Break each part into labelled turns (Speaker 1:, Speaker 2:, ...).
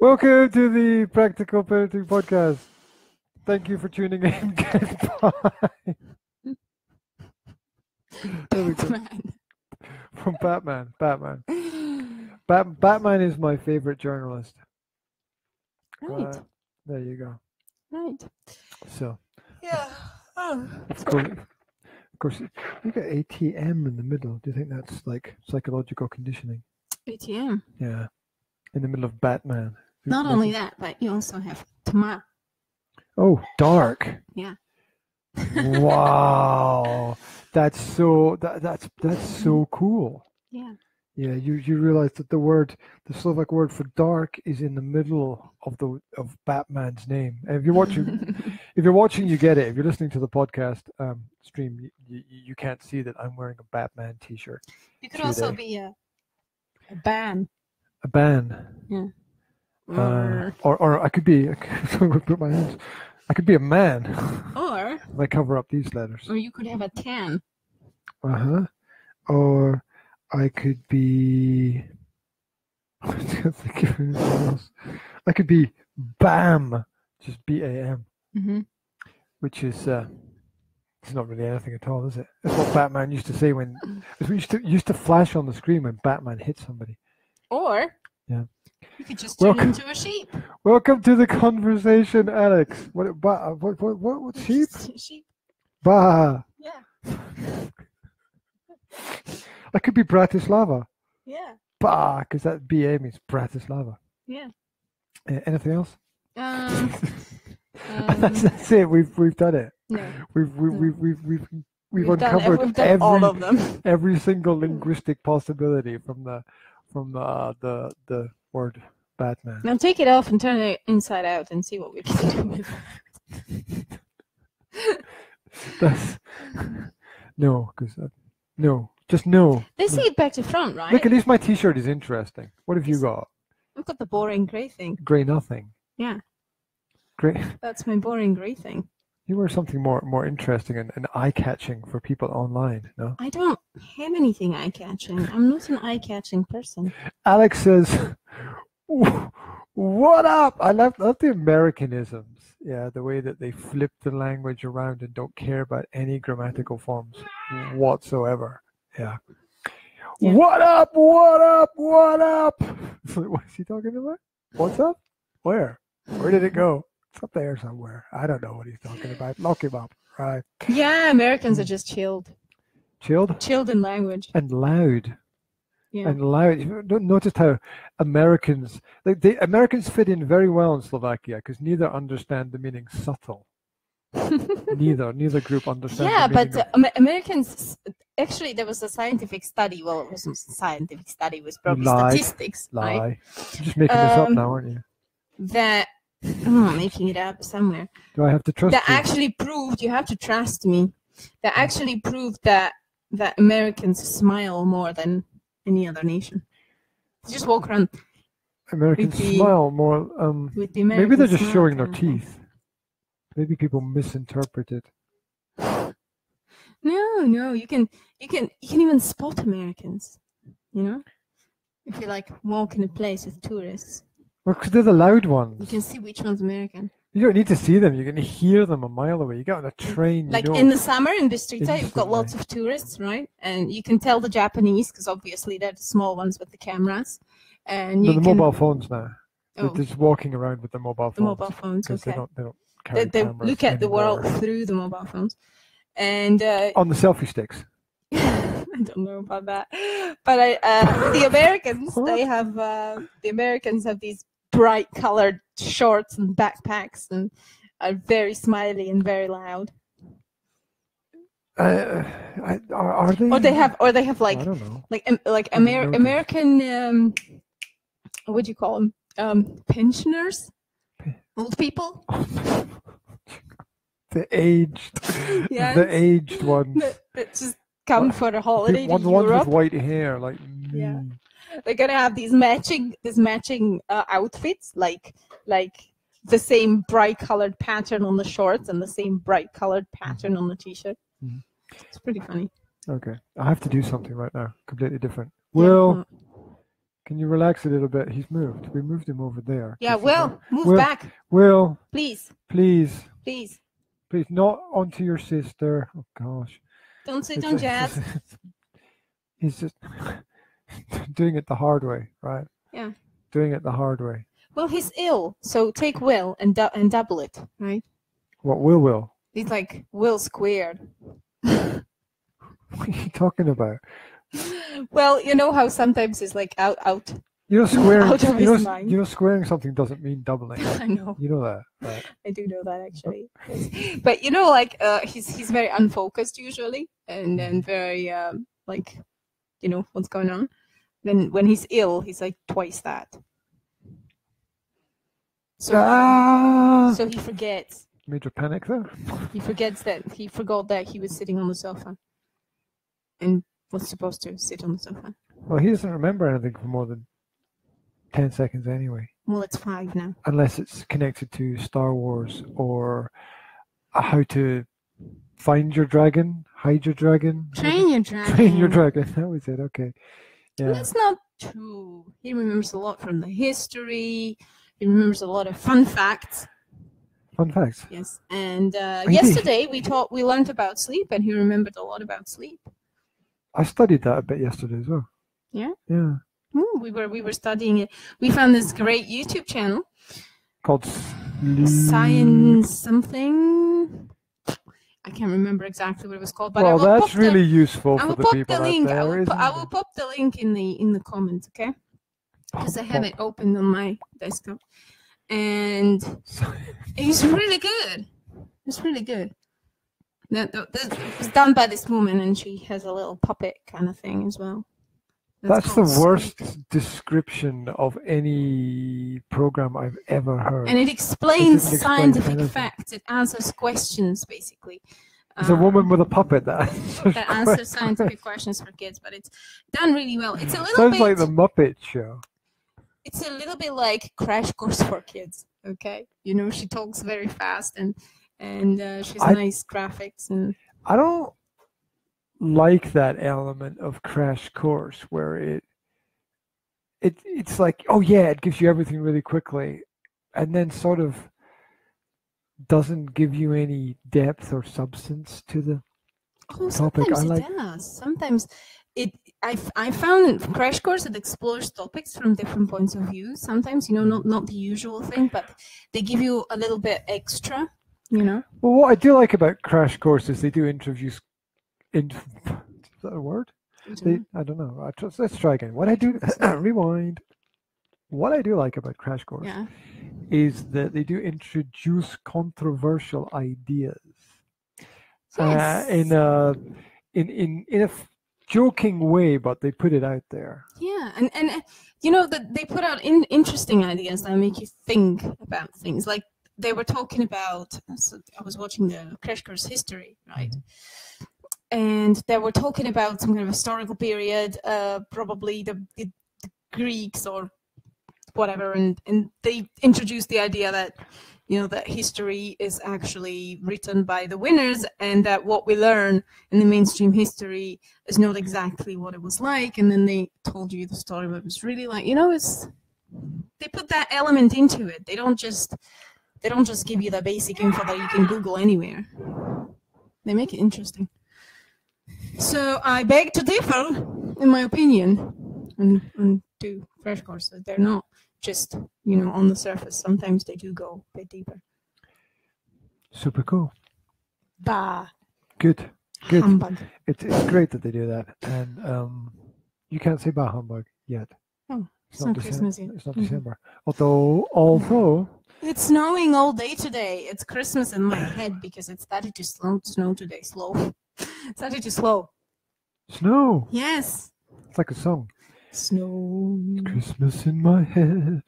Speaker 1: Welcome to the Practical Parenting Podcast. Thank you for tuning in. Goodbye. There we go. From Batman. Batman is my favorite journalist.
Speaker 2: Right.
Speaker 1: There you go.
Speaker 2: Right.
Speaker 1: So.
Speaker 2: Yeah. Oh.
Speaker 1: Of course, you got ATM in the middle. Do you think that's like psychological conditioning?
Speaker 2: ATM.
Speaker 1: Yeah. In the middle of Batman.
Speaker 2: Not only that, but you also have Tama.
Speaker 1: Oh, dark.
Speaker 2: Yeah.
Speaker 1: Wow. That's so so cool.
Speaker 2: Yeah.
Speaker 1: Yeah, you realize that the Slovak word for dark is in the middle of Batman's name. And if you're watching, you get it. If you're listening to the podcast stream, you can't see that I'm wearing a Batman T-shirt.
Speaker 2: You could also be a ban.
Speaker 1: A ban.
Speaker 2: Yeah.
Speaker 1: Or I could be. Put my hands. I could be a man.
Speaker 2: Or
Speaker 1: if I cover up these letters.
Speaker 2: Or you could have a tan.
Speaker 1: Or I could be. I can't think of anything else. I could be BAM, just BAM, which is it's not really anything at all, is it? That's what Batman used to say when it used to flash on the screen when Batman hit somebody.
Speaker 2: Or
Speaker 1: yeah,
Speaker 2: you could just turn into a sheep.
Speaker 1: Welcome to the conversation, Alex. What sheep?
Speaker 2: Sheep.
Speaker 1: Bah.
Speaker 2: Yeah.
Speaker 1: I could be Bratislava.
Speaker 2: Yeah.
Speaker 1: Bah, because that BA means Bratislava.
Speaker 2: Yeah.
Speaker 1: Anything else?
Speaker 2: That's
Speaker 1: it. We've done it.
Speaker 2: No.
Speaker 1: We've uncovered
Speaker 2: all of them.
Speaker 1: Every single linguistic possibility from the word Batman.
Speaker 2: Now take it off and turn it inside out and see what we can do with it.
Speaker 1: That's no, because no. Just no.
Speaker 2: They see it back to front, right?
Speaker 1: Look, at least my T-shirt is interesting. What have you got?
Speaker 2: I've got the boring grey thing.
Speaker 1: Grey nothing.
Speaker 2: Yeah.
Speaker 1: Grey.
Speaker 2: That's my boring grey thing.
Speaker 1: You wear something more interesting and eye-catching for people online, no?
Speaker 2: I don't have anything eye-catching. I'm not an eye-catching person.
Speaker 1: Alex says, "What up?" I love the Americanisms. Yeah, the way that they flip the language around and don't care about any grammatical forms whatsoever. Yeah. What up? What up? What up? What is he talking about? What's up? Where? Where did it go? It's up there somewhere. I don't know what he's talking about. Lock him up. Right.
Speaker 2: Yeah, Americans are just chilled.
Speaker 1: Chilled?
Speaker 2: Chilled in language.
Speaker 1: And loud.
Speaker 2: Yeah.
Speaker 1: And loud. You don't notice how Americans, the Americans fit in very well in Slovakia because neither understand the meaning subtle. neither group understands.
Speaker 2: Yeah,
Speaker 1: the meaning
Speaker 2: but Americans. Actually, there was a scientific study. Well, it wasn't a scientific study. It was probably statistics.
Speaker 1: Lie.
Speaker 2: Right?
Speaker 1: You're just making this up now, aren't you?
Speaker 2: That I'm making it up somewhere.
Speaker 1: Do I have to trust
Speaker 2: that
Speaker 1: you?
Speaker 2: Actually proved, you have to trust me, that actually proved that Americans smile more than any other nation. Just walk around.
Speaker 1: Americans smile more.
Speaker 2: With the
Speaker 1: maybe they're just showing their
Speaker 2: kind of
Speaker 1: teeth. Maybe people misinterpret it.
Speaker 2: No, you can even spot Americans, you know? If you like walk in a place with tourists.
Speaker 1: Well, because they're the loud ones.
Speaker 2: You can see which one's American.
Speaker 1: You don't need to see them. You can hear them a mile away. You get on a train.
Speaker 2: Like in the summer in Bistrica, you've got lots of tourists, right? And you can tell the Japanese because obviously they're the small ones with the cameras. And
Speaker 1: the mobile phones now.
Speaker 2: Oh.
Speaker 1: They're just walking around with the mobile phones.
Speaker 2: The mobile phones, okay.
Speaker 1: They don't carry
Speaker 2: they
Speaker 1: cameras
Speaker 2: look at the
Speaker 1: anymore.
Speaker 2: world through the mobile phones. And
Speaker 1: on the selfie sticks.
Speaker 2: I don't know about that. But the Americans, the Americans have these bright colored shorts and backpacks and are very smiley and very loud.
Speaker 1: Are they?
Speaker 2: Or they have like,
Speaker 1: I don't know.
Speaker 2: like American what do you call them? Pensioners, old people.
Speaker 1: The aged ones.
Speaker 2: That just come for a holiday to
Speaker 1: Europe. Ones with white hair, like.
Speaker 2: Yeah. They're gonna have these matching outfits, like the same bright colored pattern on the shorts and the same bright colored pattern on the t-shirt. Mm-hmm. It's pretty funny.
Speaker 1: Okay, I have to do something right now, completely different. Well, Can you relax a little bit? He's moved. We moved him over there.
Speaker 2: Yeah,
Speaker 1: This is
Speaker 2: Will,
Speaker 1: where-
Speaker 2: move
Speaker 1: Will,
Speaker 2: back,
Speaker 1: Will,
Speaker 2: please,
Speaker 1: please,
Speaker 2: please.
Speaker 1: please, not onto your sister. Oh gosh.
Speaker 2: Don't sit
Speaker 1: It's
Speaker 2: on
Speaker 1: like-
Speaker 2: Jazz.
Speaker 1: He's just doing it the hard way, right?
Speaker 2: Yeah.
Speaker 1: Doing it the hard way.
Speaker 2: Well, he's ill, so take Will and double it, right?
Speaker 1: What Will?
Speaker 2: He's like Will squared.
Speaker 1: What are you talking about?
Speaker 2: Well, you know how sometimes it's like out.
Speaker 1: You know, squaring.
Speaker 2: Out of his mind.
Speaker 1: You know, squaring something doesn't mean doubling.
Speaker 2: I know.
Speaker 1: You know that, right?
Speaker 2: I do know that actually. Yes. But you know, like he's very unfocused usually, and very like, you know what's going on. Then when he's ill, he's like twice that. So so he forgets.
Speaker 1: Major panic there.
Speaker 2: He forgets that he forgot that he was sitting on the sofa, and was supposed to sit on the sofa.
Speaker 1: Well, he doesn't remember anything for more than 10 seconds anyway.
Speaker 2: Well, it's 5 now.
Speaker 1: Unless it's connected to Star Wars or how to find your dragon, hide your dragon.
Speaker 2: Train your dragon.
Speaker 1: Train your dragon. That was it. Okay. Yeah.
Speaker 2: That's not true. He remembers a lot from the history. He remembers a lot of fun facts.
Speaker 1: Fun facts.
Speaker 2: Yes. And yesterday we learned about sleep, and he remembered a lot about sleep.
Speaker 1: I studied that a bit yesterday as well.
Speaker 2: Yeah.
Speaker 1: Yeah.
Speaker 2: We were studying it. We found this great YouTube channel
Speaker 1: Called
Speaker 2: Science something. I can't remember exactly what it was called, but
Speaker 1: well,
Speaker 2: I will
Speaker 1: that's
Speaker 2: pop
Speaker 1: really useful
Speaker 2: I
Speaker 1: for
Speaker 2: will
Speaker 1: the
Speaker 2: pop
Speaker 1: people
Speaker 2: the
Speaker 1: out
Speaker 2: link.
Speaker 1: there,
Speaker 2: I will
Speaker 1: isn't
Speaker 2: pop the link in the comments, okay? Because I have it open on my desktop, and it's really good. It's really good. That was done by this woman, and she has a little puppet kind of thing as well.
Speaker 1: That's the
Speaker 2: called
Speaker 1: worst
Speaker 2: Sleep.
Speaker 1: description of any program I've ever heard.
Speaker 2: And it explains
Speaker 1: explain
Speaker 2: scientific
Speaker 1: anything.
Speaker 2: facts. It answers questions, basically.
Speaker 1: There's a woman with a puppet that answers
Speaker 2: that answers scientific questions for kids, but it's done really well. It's a little
Speaker 1: Sounds
Speaker 2: bit
Speaker 1: like the Muppet Show.
Speaker 2: It's a little bit like Crash Course for Kids. Okay, you know, she talks very fast, and she's nice graphics, and
Speaker 1: I don't like that element of Crash Course where it's like, oh yeah, it gives you everything really quickly, and then sort of doesn't give you any depth or substance to the topic.
Speaker 2: Sometimes it does. Sometimes I found in Crash Course it explores topics from different points of view. Sometimes, you know, not the usual thing, but they give you a little bit extra, you know.
Speaker 1: Well, what I do like about Crash Course is they do introduce. Is that a word? I don't know. Let's try again. What I do rewind. What I do like about Crash Course is that they do introduce controversial ideas in a joking way, but they put it out there.
Speaker 2: Yeah, and you know that they put out interesting ideas that make you think about things. Like they were talking about. So I was watching the Crash Course history, right? And they were talking about some kind of historical period, probably the Greeks or whatever, and they introduced the idea that, you know, that history is actually written by the winners, and that what we learn in the mainstream history is not exactly what it was like. And then they told you the story, what it was really like. You know, they put that element into it. They don't just give you the basic info that you can Google anywhere. They make it interesting. So I beg to differ, in my opinion, and do Crash Courses. They're not just, you know, on the surface. Sometimes they do go a bit deeper.
Speaker 1: Super cool.
Speaker 2: Bah.
Speaker 1: Good.
Speaker 2: Humbug.
Speaker 1: It's great that they do that, and you can't say bah humbug yet.
Speaker 2: Oh, it's not Christmas yet.
Speaker 1: It's not December. Although
Speaker 2: it's snowing all day today. It's Christmas in my head because it started to snow today. It started to slow.
Speaker 1: Snow.
Speaker 2: Yes.
Speaker 1: It's like a song.
Speaker 2: Snow.
Speaker 1: It's Christmas in my head.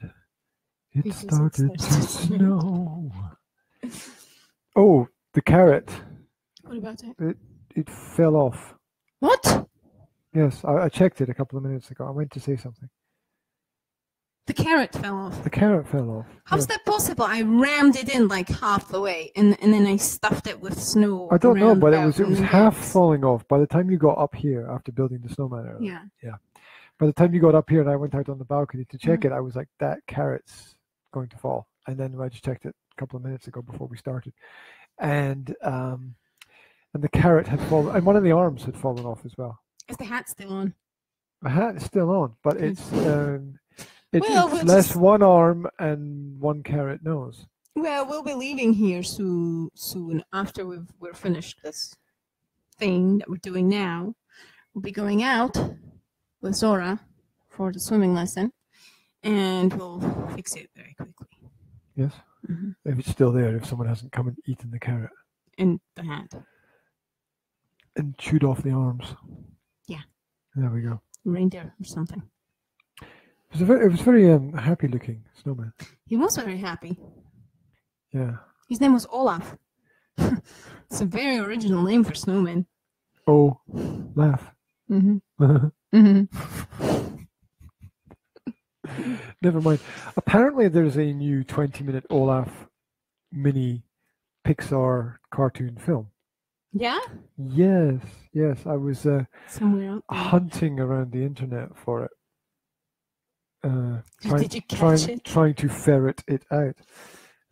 Speaker 1: It started to snow. Oh, the carrot.
Speaker 2: What about it?
Speaker 1: It fell off.
Speaker 2: What?
Speaker 1: Yes, I checked it a couple of minutes ago. I went to say something.
Speaker 2: The carrot fell off.
Speaker 1: The carrot fell off.
Speaker 2: How's that possible? I rammed it in like half the way, and then I stuffed it with snow.
Speaker 1: I don't know, but it was half falling off by the time you got up here after building the snowman earlier.
Speaker 2: Yeah.
Speaker 1: by the time you got up here and I went out on the balcony to check it, I was like, that carrot's going to fall. And then I just checked it a couple of minutes ago before we started, and the carrot had fallen, and one of the arms had fallen off as well.
Speaker 2: Is the hat still on?
Speaker 1: The hat is still on, but it's
Speaker 2: we'll
Speaker 1: less
Speaker 2: just...
Speaker 1: one arm and one carrot nose.
Speaker 2: Well, we'll be leaving here soon after we're finished this thing that we're doing now. We'll be going out with Zora for the swimming lesson, and we'll fix it very quickly.
Speaker 1: Yes. Mm-hmm. If it's still there, if someone hasn't come and eaten the carrot.
Speaker 2: And the hat.
Speaker 1: And chewed off the arms.
Speaker 2: Yeah.
Speaker 1: There we go.
Speaker 2: Reindeer or something.
Speaker 1: It was very happy looking snowman.
Speaker 2: He was very happy.
Speaker 1: Yeah.
Speaker 2: His name was Olaf. It's a very original name for snowman.
Speaker 1: Oh, laugh.
Speaker 2: Mm-hmm. Mm-hmm.
Speaker 1: Never mind. Apparently there's a new 20-minute Olaf mini Pixar cartoon film.
Speaker 2: Yeah?
Speaker 1: Yes. I was
Speaker 2: somewhere out there
Speaker 1: hunting around the internet for it.
Speaker 2: Did you catch it?
Speaker 1: Trying to ferret it out.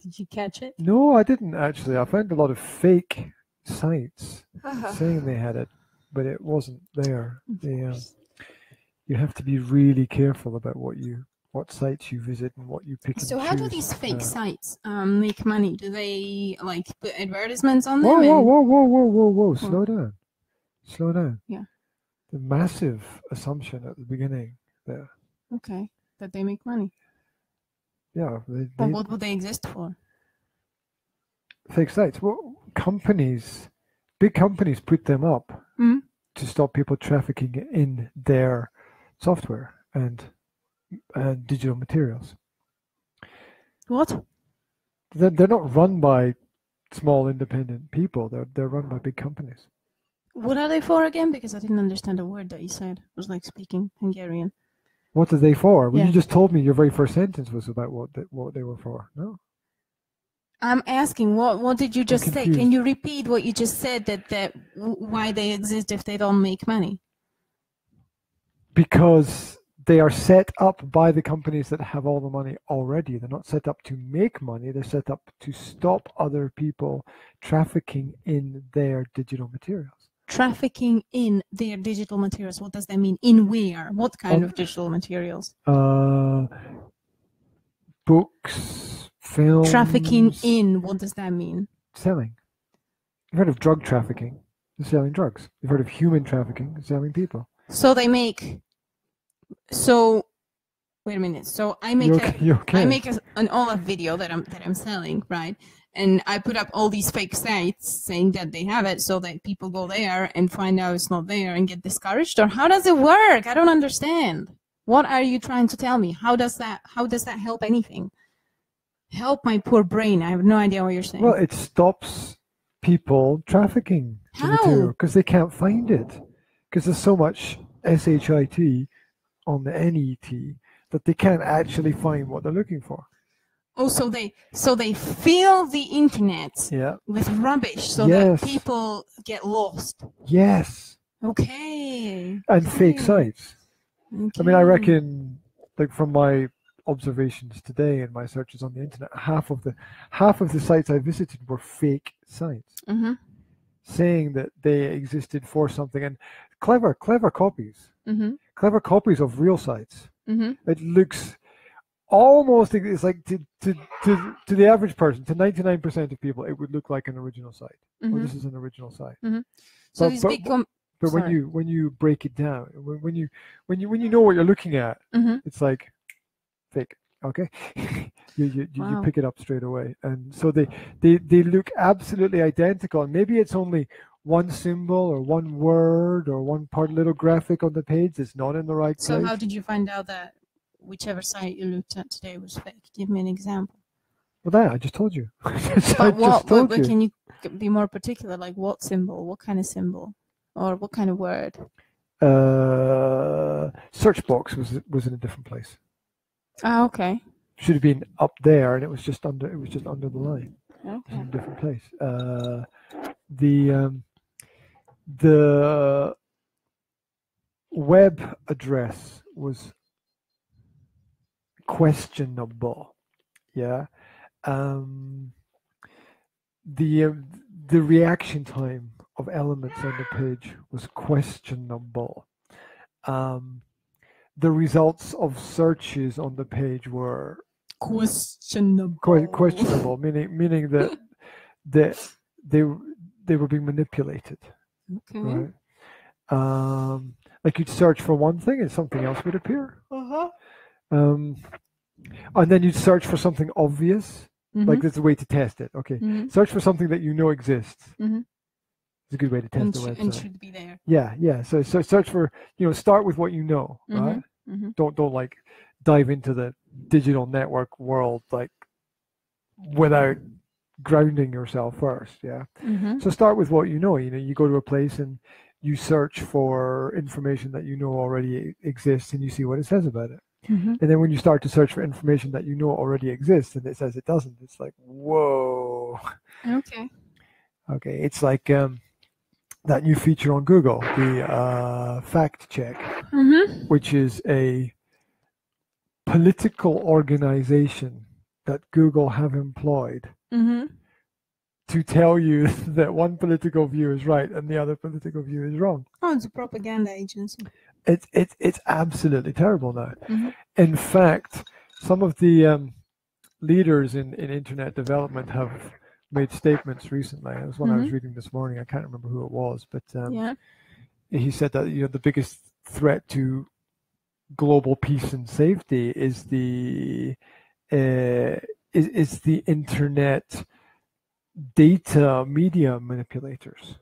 Speaker 2: Did you catch it?
Speaker 1: No, I didn't actually. I found a lot of fake sites saying they had it, but it wasn't there. You have to be really careful about what sites you visit and what you pick.
Speaker 2: So how do these fake sites make money? Do they like put advertisements on them?
Speaker 1: Whoa! Slow down.
Speaker 2: Yeah.
Speaker 1: The massive assumption at the beginning there.
Speaker 2: Okay, that they make money.
Speaker 1: Yeah.
Speaker 2: But what would they exist for?
Speaker 1: Fake sites. Well, big companies put them up to stop people trafficking in their software and digital materials.
Speaker 2: What?
Speaker 1: They're not run by small independent people. They're run by big companies.
Speaker 2: What are they for again? Because I didn't understand a word that you said. It was like speaking Hungarian.
Speaker 1: What are they for? Well,
Speaker 2: yeah.
Speaker 1: You just told me your very first sentence was about what they were for. No.
Speaker 2: I'm asking, what did you just say? Can you repeat what you just said? That why they exist if they don't make money?
Speaker 1: Because they are set up by the companies that have all the money already. They're not set up to make money. They're set up to stop other people trafficking in their digital materials. Trafficking
Speaker 2: in their digital materials. What does that mean? In where? What kind of digital materials?
Speaker 1: Books, films.
Speaker 2: Trafficking in, what does that mean?
Speaker 1: Selling. You've heard of drug trafficking? They're selling drugs. You've heard of human trafficking? They're selling people.
Speaker 2: So they make. So, wait a minute. So I make an Olaf video that I'm selling, right? And I put up all these fake sites saying that they have it, so that people go there and find out it's not there and get discouraged. Or how does it work? I don't understand. What are you trying to tell me? How does that help anything? Help my poor brain. I have no idea what you're saying.
Speaker 1: Well, it stops people trafficking the material because they can't find it, because there's so much SHIT on the NET that they can't actually find what they're looking for.
Speaker 2: Oh, so they fill the internet with rubbish so that people get lost.
Speaker 1: Yes.
Speaker 2: Okay.
Speaker 1: And fake sites. Okay. I mean, I reckon, like from my observations today and my searches on the internet, half of the sites I visited were fake sites, saying that they existed for something, and clever copies, clever copies of real sites. It looks almost, it's like to the average person, to 99% of people, it would look like an original site. Well, this is an original site.
Speaker 2: So these big
Speaker 1: but when you break it down, when you know what you're looking at, it's like fake. Okay, you pick it up straight away, and so they look absolutely identical. And maybe it's only one symbol or one word or one little graphic on the page that's not in the right place.
Speaker 2: So how did you find out that whichever site you looked at today was fake? Give me an example.
Speaker 1: Well, I just told you.
Speaker 2: But can you be more particular? Like what symbol? What kind of symbol? Or what kind of word?
Speaker 1: Search box was in a different place.
Speaker 2: Ah, okay.
Speaker 1: Should have been up there, and it was just under the line. Okay. It was in a different place. The web address was questionable. Yeah. The reaction time of elements on the page was questionable. The results of searches on the page were questionable, meaning that they were being manipulated.
Speaker 2: Okay.
Speaker 1: Right. Like you'd search for one thing and something else would appear. And then you'd search for something obvious. Like there's a way to test it. Okay. Search for something that you know exists. It's a good way to test the website.
Speaker 2: And should be there.
Speaker 1: Yeah. So search for, start with what you know, right? Don't like dive into the digital network world like without grounding yourself first. Yeah. So start with what you know. You go to a place and you search for information that you know already exists and you see what it says about it. And then when you start to search for information that you know already exists and it says it doesn't, it's like, whoa.
Speaker 2: Okay.
Speaker 1: It's like that new feature on Google, the fact check, which is a political organization that Google have employed to tell you that one political view is right and the other political view is wrong.
Speaker 2: Oh, it's a propaganda agency.
Speaker 1: It's absolutely terrible now. In fact, some of the leaders in internet development have made statements recently. It was one I was reading this morning. I can't remember who it was, but he said that the biggest threat to global peace and safety is the internet data media manipulators,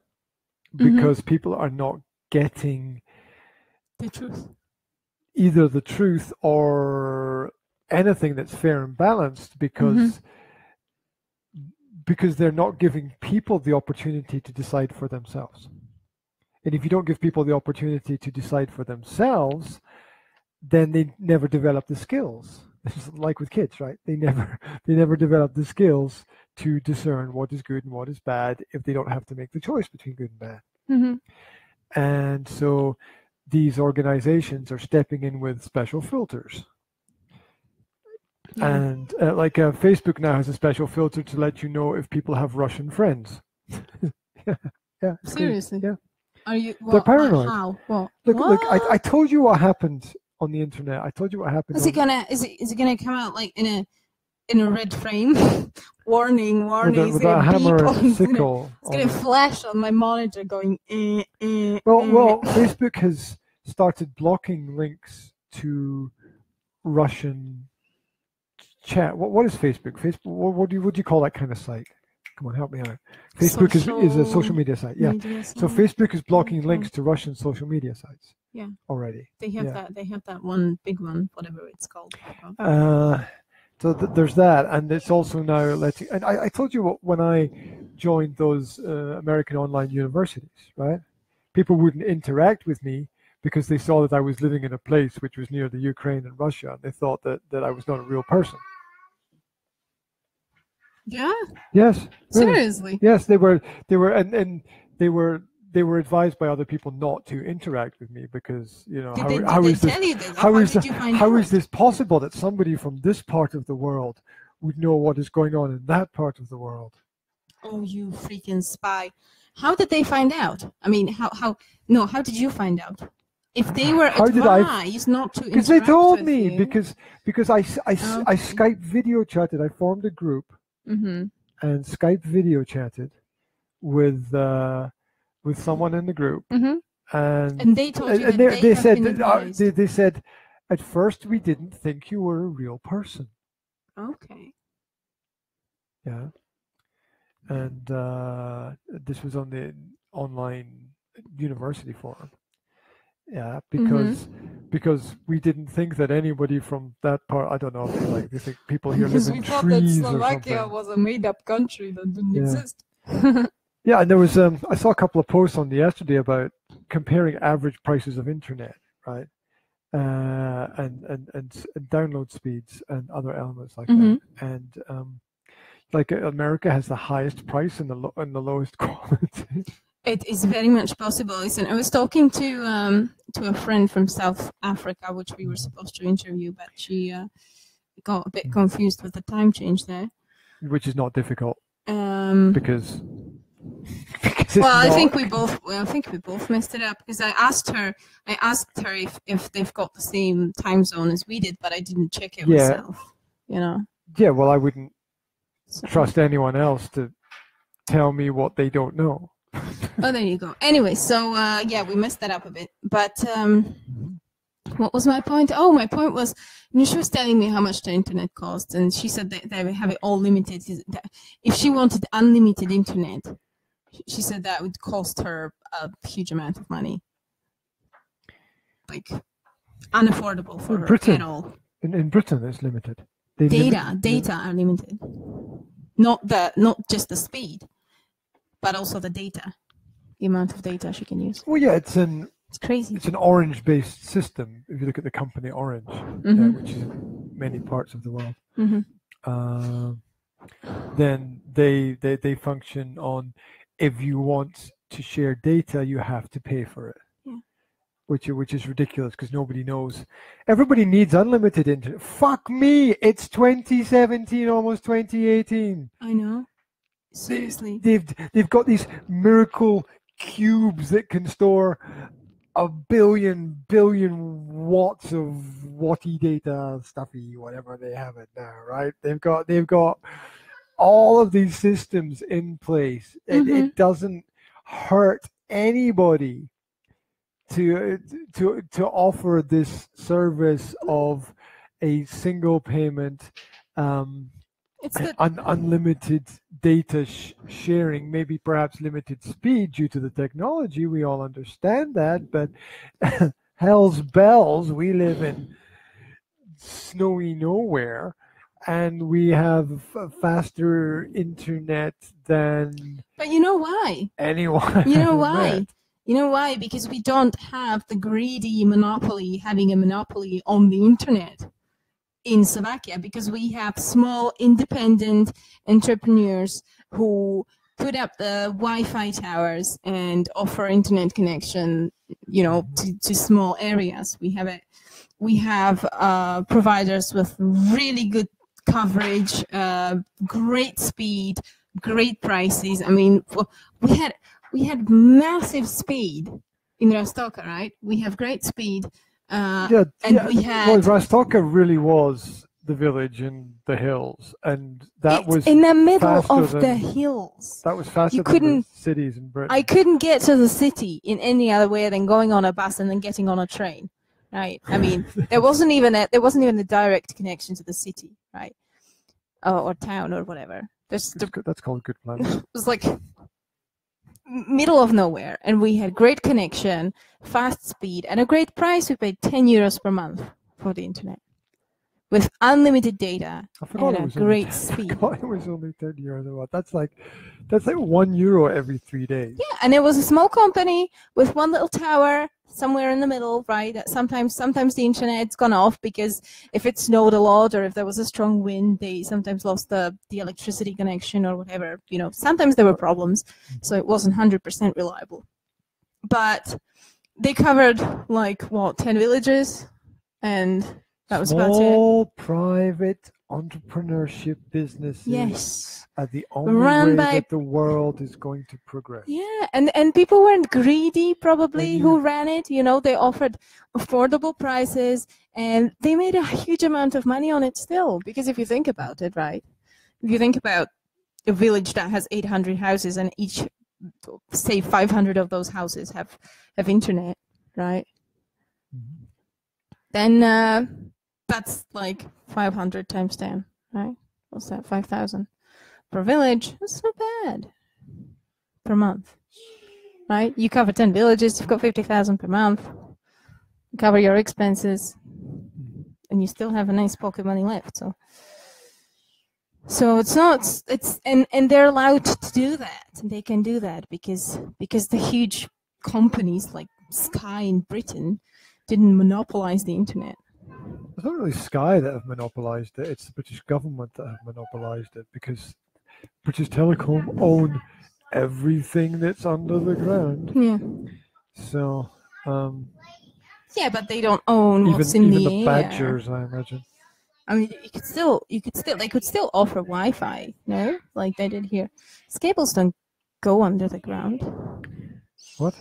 Speaker 1: because people are not getting
Speaker 2: the truth,
Speaker 1: either the truth or anything that's fair and balanced, because they're not giving people the opportunity to decide for themselves. And if you don't give people the opportunity to decide for themselves, then they never develop the skills. It's like with kids, right? They never develop the skills to discern what is good and what is bad if they don't have to make the choice between good and bad. And so these organizations are stepping in with special filters. And Facebook now has a special filter to let you know if people have Russian friends. Yeah.
Speaker 2: Seriously?
Speaker 1: Yeah.
Speaker 2: Are you?
Speaker 1: They're paranoid.
Speaker 2: How? What?
Speaker 1: Look. I told you what happened on the internet. I told you what happened.
Speaker 2: Is it gonna come out like in a red frame? warning!
Speaker 1: With a hammer and sickle.
Speaker 2: It's gonna flash on my monitor, going.
Speaker 1: Well, Facebook has started blocking links to Russian chat. What is Facebook? Facebook. What would you call that kind of site? Come on, help me out. Facebook is a social media site. Yeah. So Facebook is blocking links to Russian social media sites.
Speaker 2: Yeah.
Speaker 1: Already.
Speaker 2: They have that. They have that one big one, whatever it's called.
Speaker 1: So there's that, and it's also now letting. And I told you when I joined those American online universities, right? People wouldn't interact with me because they saw that I was living in a place which was near the Ukraine and Russia, and they thought that I was not a real person.
Speaker 2: Yeah.
Speaker 1: Yes.
Speaker 2: Seriously.
Speaker 1: Yes, they were, and they were advised by other people not to interact with me because how is this possible that somebody from this part of the world would know what is going on in that part of the world?
Speaker 2: Oh, you freaking spy! How did they find out? I mean, how did you find out? If they were advised not to interact
Speaker 1: because they told me
Speaker 2: you.
Speaker 1: because I Skype video chatted. I formed a group. And Skype video chatted with someone in the group,
Speaker 2: and they told you
Speaker 1: they said at first we didn't think you were a real person.
Speaker 2: Okay.
Speaker 1: Yeah. And this was on the online university forum. Yeah, because we didn't think that anybody from that part. I don't know if they think people here live in trees or something.
Speaker 2: Because we thought that Slovakia was a made-up country that didn't exist.
Speaker 1: Yeah, and there was I saw a couple of posts on yesterday about comparing average prices of internet, right, and download speeds and other elements like that, and like America has the highest price and the lowest quality.
Speaker 2: It is very much possible. Listen, I was talking to a friend from South Africa, which we were supposed to interview, but she got a bit confused with the time change there.
Speaker 1: Which is not difficult because
Speaker 2: well, I think we both messed it up, because I asked her if they've got the same time zone as we did, but I didn't check it myself. You know.
Speaker 1: Yeah, well, I wouldn't trust anyone else to tell me what they don't know.
Speaker 2: Oh, there you go. Anyway, so yeah, we messed that up a bit. But what was my point? Oh, my point was, she was telling me how much the internet costs, and she said that they have it all limited. If she wanted unlimited internet, she said that would cost her a huge amount of money, like unaffordable for her at all.
Speaker 1: In Britain, it's limited.
Speaker 2: Data are limited, not just the speed, but also the data, the amount of data she can use.
Speaker 1: Well, yeah, it's
Speaker 2: crazy.
Speaker 1: It's an Orange-based system. If you look at the company Orange, which is in many parts of the world, then they function on, if you want to share data, you have to pay for it.
Speaker 2: Yeah.
Speaker 1: Which is ridiculous, because nobody knows. Everybody needs unlimited internet. Fuck me! It's 2017, almost 2018.
Speaker 2: I know. Seriously.
Speaker 1: They've got these miracle cubes that can store a billion watts of watty data, stuffy, whatever they have it now, right? They've got all of these systems in place. It doesn't hurt anybody to offer this service of a single payment, unlimited data sharing, maybe perhaps limited speed due to the technology. We all understand that, but hell's bells, we live in snowy nowhere, and we have faster internet than.
Speaker 2: But you know why?
Speaker 1: Anyone.
Speaker 2: You know why? Met. You know why? Because we don't have the greedy monopoly having a monopoly on the internet in Slovakia, because we have small independent entrepreneurs who put up the Wi-Fi towers and offer internet connection, to small areas. We have providers with really good coverage, great speed, great prices. I mean, we had massive speed in Rostoka, right? We have great speed. We had.
Speaker 1: Well, Rostoka really was the village in the hills, and that was
Speaker 2: in the middle of the hills.
Speaker 1: That was faster than the cities in Britain.
Speaker 2: I couldn't get to the city in any other way than going on a bus and then getting on a train, right? I mean, there wasn't even a direct connection to the city, right, or town or whatever. That's
Speaker 1: called good planning.
Speaker 2: It was like middle of nowhere, and we had great connection, fast speed, and a great price. We paid 10 euros per month for the internet with unlimited data and a great speed.
Speaker 1: I forgot it was only 10 euros a month. That's like €1 every 3 days.
Speaker 2: Yeah, and it was a small company with one little tower somewhere in the middle, right? Sometimes the internet's gone off because if it snowed a lot or if there was a strong wind, they sometimes lost the electricity connection or whatever. Sometimes there were problems, so it wasn't 100% reliable. But they covered 10 villages, and that was about it.
Speaker 1: Small private entrepreneurship businesses.
Speaker 2: Yes.
Speaker 1: Are the only way that the world is going to progress.
Speaker 2: Yeah, and people weren't greedy, probably, who ran it. They offered affordable prices, and they made a huge amount of money on it still. Because if you think about it, right? If you think about a village that has 800 houses, and each, say, 500 of those houses have internet, right? Mm-hmm. Then that's like 500 times 10, right? What's that? 5,000 per village. That's not bad per month, right? You cover 10 villages, you've got 50,000 per month. You cover your expenses, and you still have a nice pocket money left. So it's not. And they're allowed to do that. And they can do that because the huge companies like Sky in Britain didn't monopolize the internet.
Speaker 1: It's not really Sky that have monopolized it. It's the British government that have monopolized it, because British Telecom own everything that's under the ground.
Speaker 2: Yeah.
Speaker 1: So
Speaker 2: Yeah, but they don't own what's in
Speaker 1: even
Speaker 2: the
Speaker 1: the
Speaker 2: air.
Speaker 1: badgers, I imagine.
Speaker 2: I mean, they could still offer Wi-Fi, no? Like they did here. These cables don't go under the ground.
Speaker 1: What?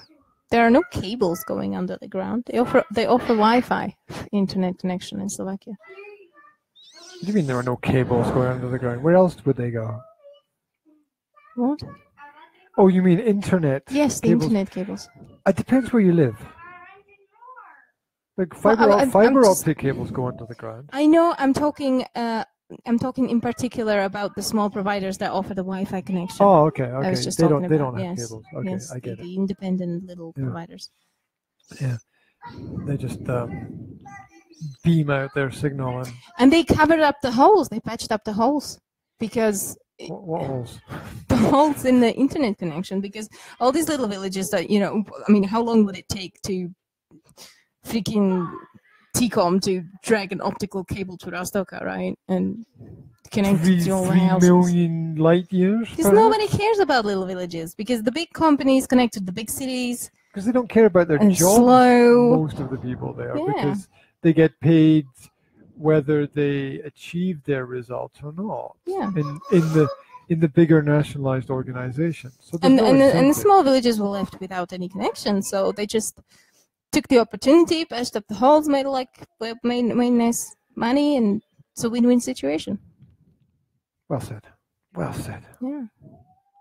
Speaker 2: There are no cables going under the ground. They offer Wi-Fi internet connection in Slovakia.
Speaker 1: What do you mean there are no cables going under the ground? Where else would they go?
Speaker 2: What?
Speaker 1: Oh, you mean internet?
Speaker 2: Yes, the
Speaker 1: cables?
Speaker 2: internet cables.
Speaker 1: It depends where you live. Like fiber optic cables go under the ground.
Speaker 2: I know. I'm talking in particular about the small providers that offer the Wi-Fi connection.
Speaker 1: Oh, okay.
Speaker 2: I was just
Speaker 1: they
Speaker 2: talking
Speaker 1: don't
Speaker 2: about,
Speaker 1: have cables. Okay,
Speaker 2: yes,
Speaker 1: I get it.
Speaker 2: The independent little providers.
Speaker 1: Yeah, they just beam out their signal
Speaker 2: and they covered up the holes. They patched up the holes because
Speaker 1: what holes?
Speaker 2: The holes in the internet connection, because all these little villages that I mean, how long would it take to freaking T-Com to drag an optical cable to Rostoka, right? And connect it to all the houses.
Speaker 1: 3 million light years?
Speaker 2: Because nobody cares about little villages, because the big companies connect to the big cities.
Speaker 1: Because they don't care about their jobs, most of the people there, because they get paid whether they achieve their results or not.
Speaker 2: Yeah.
Speaker 1: In the bigger nationalized organizations. So
Speaker 2: and the small villages were left without any connection, so they just took the opportunity, patched up the holes, made nice money, and it's a win-win situation.
Speaker 1: Well said. Well said.
Speaker 2: Yeah.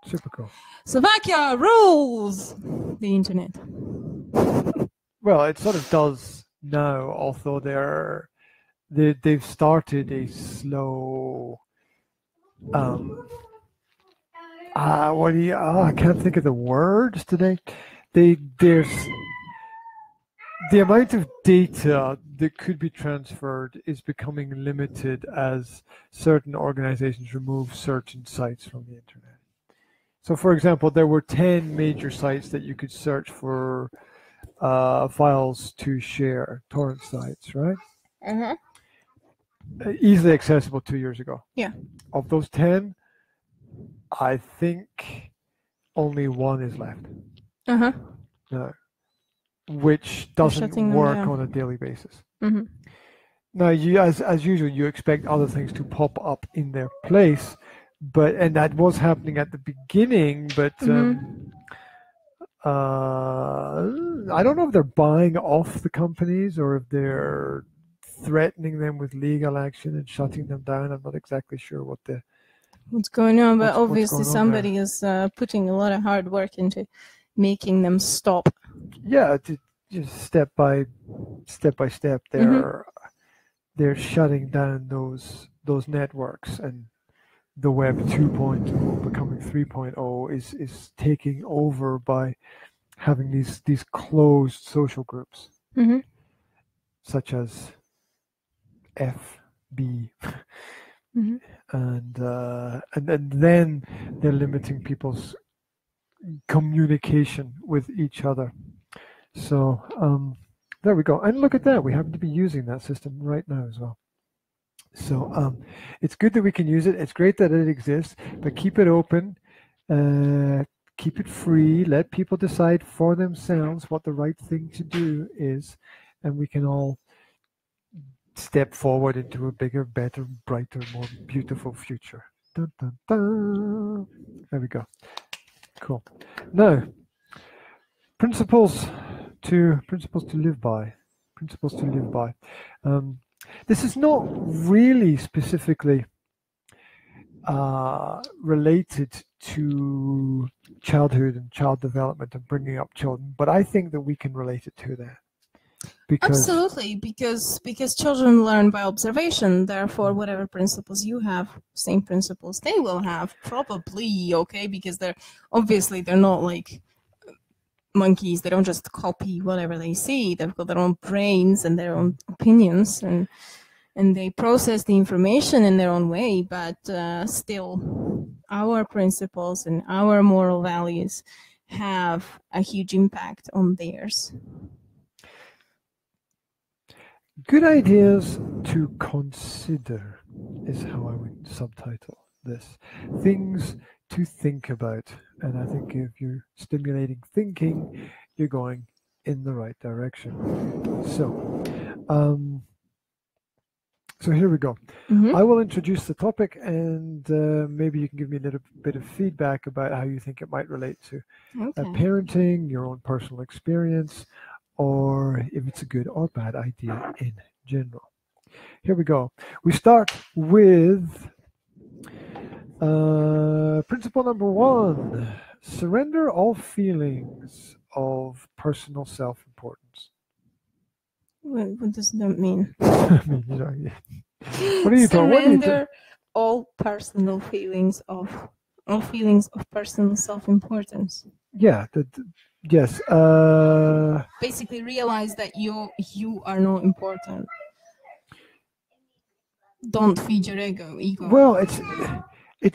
Speaker 1: Super cool.
Speaker 2: Slovakia rules the internet.
Speaker 1: Well, it sort of does now, although they've started a slow. I can't think of the words today. There's the amount of data that could be transferred is becoming limited as certain organizations remove certain sites from the internet. So, for example, there were 10 major sites that you could search for files to share, torrent sites, right?
Speaker 2: Mm-hmm.
Speaker 1: Easily accessible 2 years ago.
Speaker 2: Yeah.
Speaker 1: Of those 10, I think only one is left.
Speaker 2: Uh-huh.
Speaker 1: No. Which doesn't work on a daily basis.
Speaker 2: Mm-hmm.
Speaker 1: Now, as usual, you expect other things to pop up in their place, and that was happening at the beginning. But I don't know if they're buying off the companies or if they're threatening them with legal action and shutting them down. I'm not exactly sure
Speaker 2: what's going on, but obviously somebody is putting a lot of hard work into making them stop.
Speaker 1: Yeah, just step by step, they're shutting down those networks, and the Web 2.0 becoming 3.0 is taking over by having these closed social groups, such as FB, and then they're limiting people's communication with each other. So there we go. And look at that. We happen to be using that system right now as well. So it's good that we can use it. It's great that it exists, but keep it open, keep it free, let people decide for themselves what the right thing to do is, and we can all step forward into a bigger, better, brighter, more beautiful future. Dun, dun, dun. There we go. Cool. Now, principles to live by. Principles to live by. This is not really specifically related to childhood and child development and bringing up children, but I think that we can relate it to that.
Speaker 2: Absolutely, because children learn by observation. Therefore, whatever principles you have, same principles they will have, probably. Okay, because they're not like monkeys. They don't just copy whatever they see. They've got their own brains and their own opinions, and they process the information in their own way. But still, our principles and our moral values have a huge impact on theirs.
Speaker 1: Good ideas to consider is how I would subtitle this. Things to think about. And I think if you're stimulating thinking, you're going in the right direction. So here we go. I will introduce the topic, and maybe you can give me a little bit of feedback about how you think it might relate to parenting, your own personal experience, or if it's a good or bad idea in general. Here we go. We start with principle number 1. Surrender all feelings of personal self-importance.
Speaker 2: What does that mean?
Speaker 1: I mean, what are you talking about?
Speaker 2: Surrender all personal feelings of personal self-importance.
Speaker 1: Yeah. Yes.
Speaker 2: Basically, realize that you are not important. Don't feed your ego.
Speaker 1: Well, it's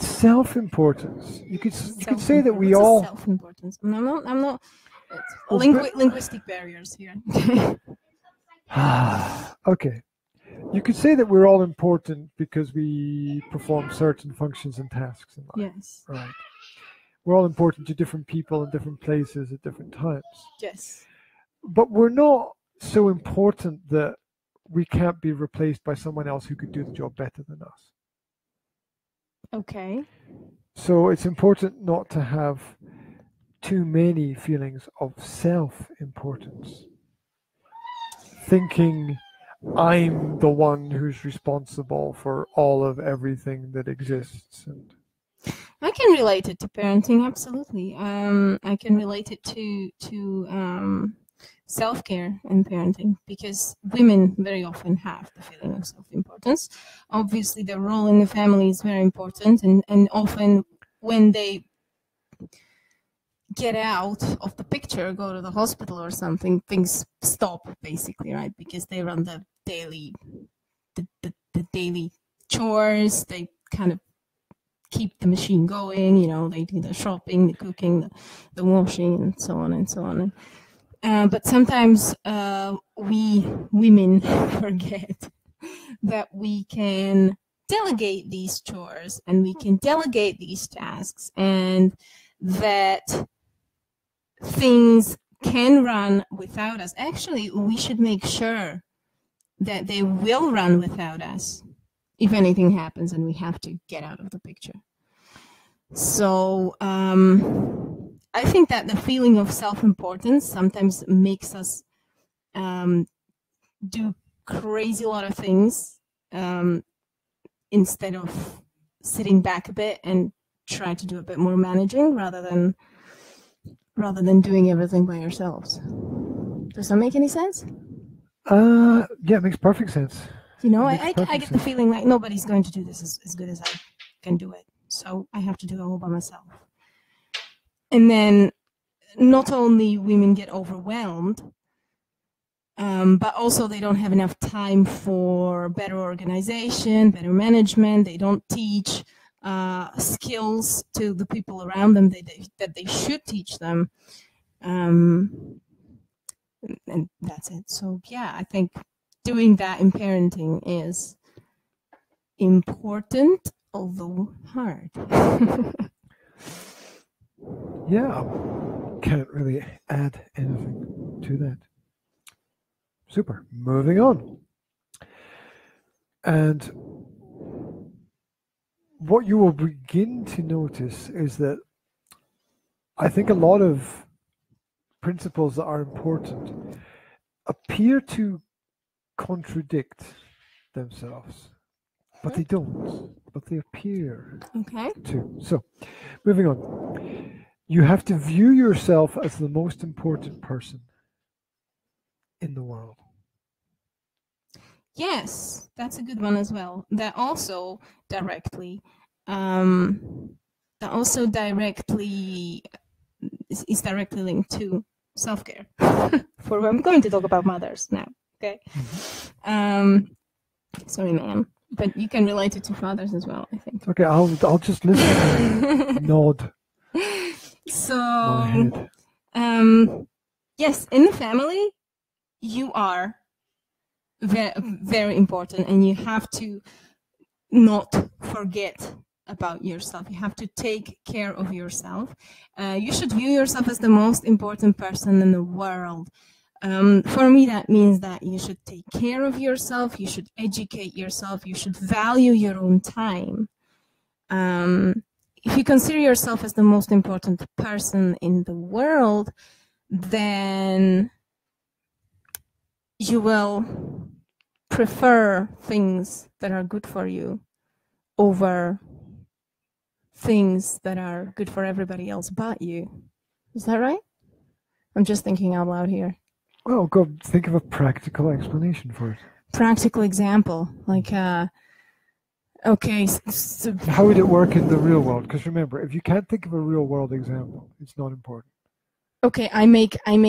Speaker 1: self-importance. You could say that we all
Speaker 2: self-importance. I'm not. Linguistic barriers here.
Speaker 1: Okay. You could say that we're all important because we perform certain functions and tasks in life.
Speaker 2: Yes.
Speaker 1: Right. We're all important to different people in different places at different times.
Speaker 2: Yes.
Speaker 1: But we're not so important that we can't be replaced by someone else who could do the job better than us.
Speaker 2: Okay.
Speaker 1: So it's important not to have too many feelings of self-importance. Thinking I'm the one who's responsible for all of everything that exists. And
Speaker 2: I can relate it to parenting, absolutely. I can relate it to self-care in parenting, because women very often have the feeling of self-importance. Obviously, their role in the family is very important, and often when they get out of the picture, go to the hospital or something, things stop basically, right? Because they run the daily chores. They kind of keep the machine going. They do the shopping, the cooking, the washing, and so on and so on. But sometimes we women forget that we can delegate these chores and we can delegate these tasks, and that things can run without us. Actually, we should make sure that they will run without us if anything happens and we have to get out of the picture. So I think that the feeling of self-importance sometimes makes us do crazy lot of things instead of sitting back a bit and try to do a bit more managing rather than doing everything by ourselves. Does that make any sense?
Speaker 1: Yeah, it makes perfect sense.
Speaker 2: I get the feeling like nobody's going to do this as good as I can do it. So I have to do it all by myself. And then not only women get overwhelmed, but also they don't have enough time for better organization, better management. They don't teach skills to the people around them that they should teach them. And that's it. So yeah, I think doing that in parenting is important, although hard.
Speaker 1: Yeah, can't really add anything to that. Super. Moving on. And what you will begin to notice is that I think a lot of principles that are important appear to contradict themselves, but they don't, but they appear to. So, moving on. You have to view yourself as the most important person in the world.
Speaker 2: Yes, that's a good one as well. That also directly is directly linked to self-care. I'm going to talk about mothers now. Okay. Sorry, ma'am, but you can relate it to fathers as well, I think.
Speaker 1: Okay, I'll just listen. Nod.
Speaker 2: So, yes, in the family, you are very, very important, and you have to not forget about yourself. You have to take care of yourself. You should view yourself as the most important person in the world. For me, that means that you should take care of yourself, you should educate yourself, you should value your own time. If you consider yourself as the most important person in the world, then you will prefer things that are good for you over things that are good for everybody else but you. Is that right? I'm just thinking out loud here.
Speaker 1: Well, go think of a practical explanation for it.
Speaker 2: Practical example, like, okay. So
Speaker 1: how would it work in the real world? Because remember, if you can't think of a real world example, it's not important.
Speaker 2: Okay, I make an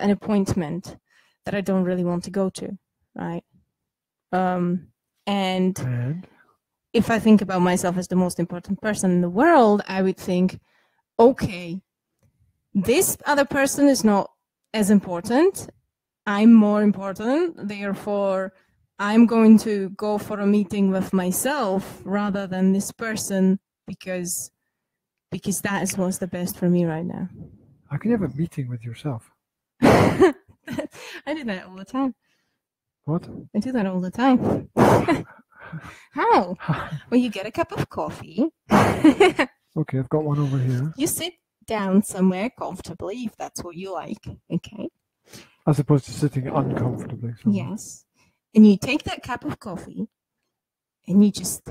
Speaker 2: appointment that I don't really want to go to, right? And if I think about myself as the most important person in the world, I would think, okay, this other person is not as important. I'm more important. Therefore, I'm going to go for a meeting with myself rather than this person because that is what's the best for me right now.
Speaker 1: How can you have a meeting with yourself?
Speaker 2: I do that all the time.
Speaker 1: What?
Speaker 2: I do that all the time. How? Well, you get a cup of coffee.
Speaker 1: Okay, I've got one over here.
Speaker 2: You sit down somewhere comfortably, if that's what you like. Okay.
Speaker 1: As opposed to sitting uncomfortably. Somewhere.
Speaker 2: Yes. And you take that cup of coffee, and you just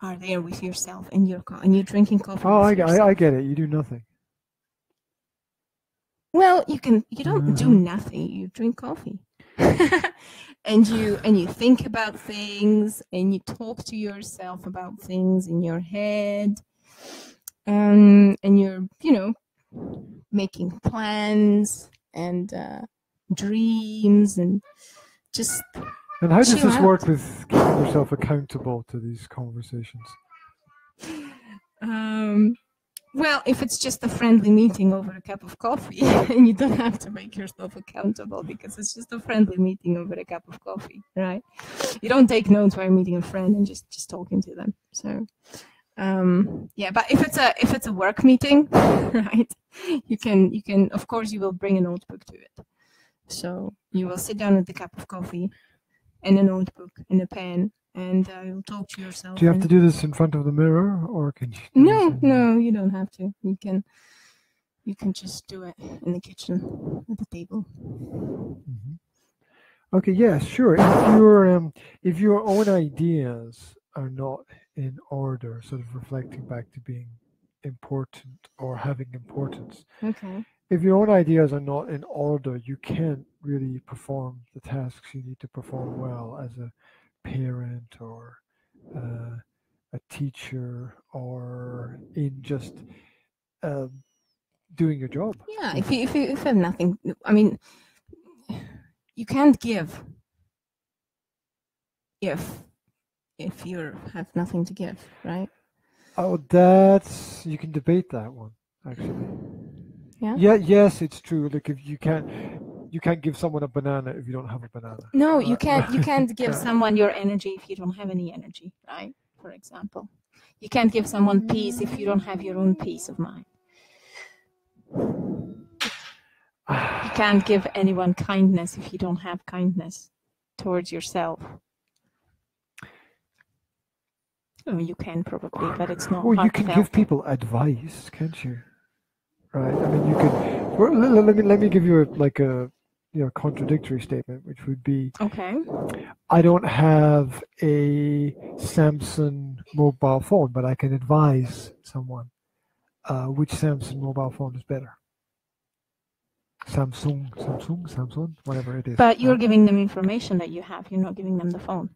Speaker 2: are there with yourself, and you're drinking coffee.
Speaker 1: Oh, I get it. You do nothing.
Speaker 2: Well, you don't do nothing. You drink coffee, and you think about things, and you talk to yourself about things in your head, and you're making plans and dreams and just.
Speaker 1: And how does this work with keeping yourself accountable to these conversations?
Speaker 2: Well, if it's just a friendly meeting over a cup of coffee, and you don't have to make yourself accountable because it's just a friendly meeting over a cup of coffee, right? You don't take notes while meeting a friend and just talking to them. So, yeah. But if it's a work meeting, right? You can of course you will bring a notebook to it. So you will sit down with the cup of coffee and a notebook and a pen, and you'll talk to yourself.
Speaker 1: Do you have to do this in front of the mirror, or can you?
Speaker 2: No, you don't have to. You can just do it in the kitchen at the table.
Speaker 1: Mm-hmm. Okay, yeah, sure. If your own ideas are not in order, sort of reflecting back to being important or having importance.
Speaker 2: Okay.
Speaker 1: If your own ideas are not in order, you can't really perform the tasks you need to perform well as a parent or a teacher or in just doing your job.
Speaker 2: Yeah, if you have nothing, I mean, you can't give if you have nothing to give, right?
Speaker 1: Oh, you can debate that one actually.
Speaker 2: Yeah.
Speaker 1: Yes, it's true. Like if you can't give someone a banana if you don't have a banana.
Speaker 2: No, you can't give someone your energy if you don't have any energy, right? For example, you can't give someone peace if you don't have your own peace of mind. You can't give anyone kindness if you don't have kindness towards yourself. Oh, you can probably, but it's not.
Speaker 1: Well, you can give people advice, can't you? Right. I mean, you could. Well, let me give you a contradictory statement, which would be.
Speaker 2: Okay.
Speaker 1: I don't have a Samsung mobile phone, but I can advise someone which Samsung mobile phone is better. Samsung, whatever it is.
Speaker 2: But you're giving them information that you have. You're not giving them the phone.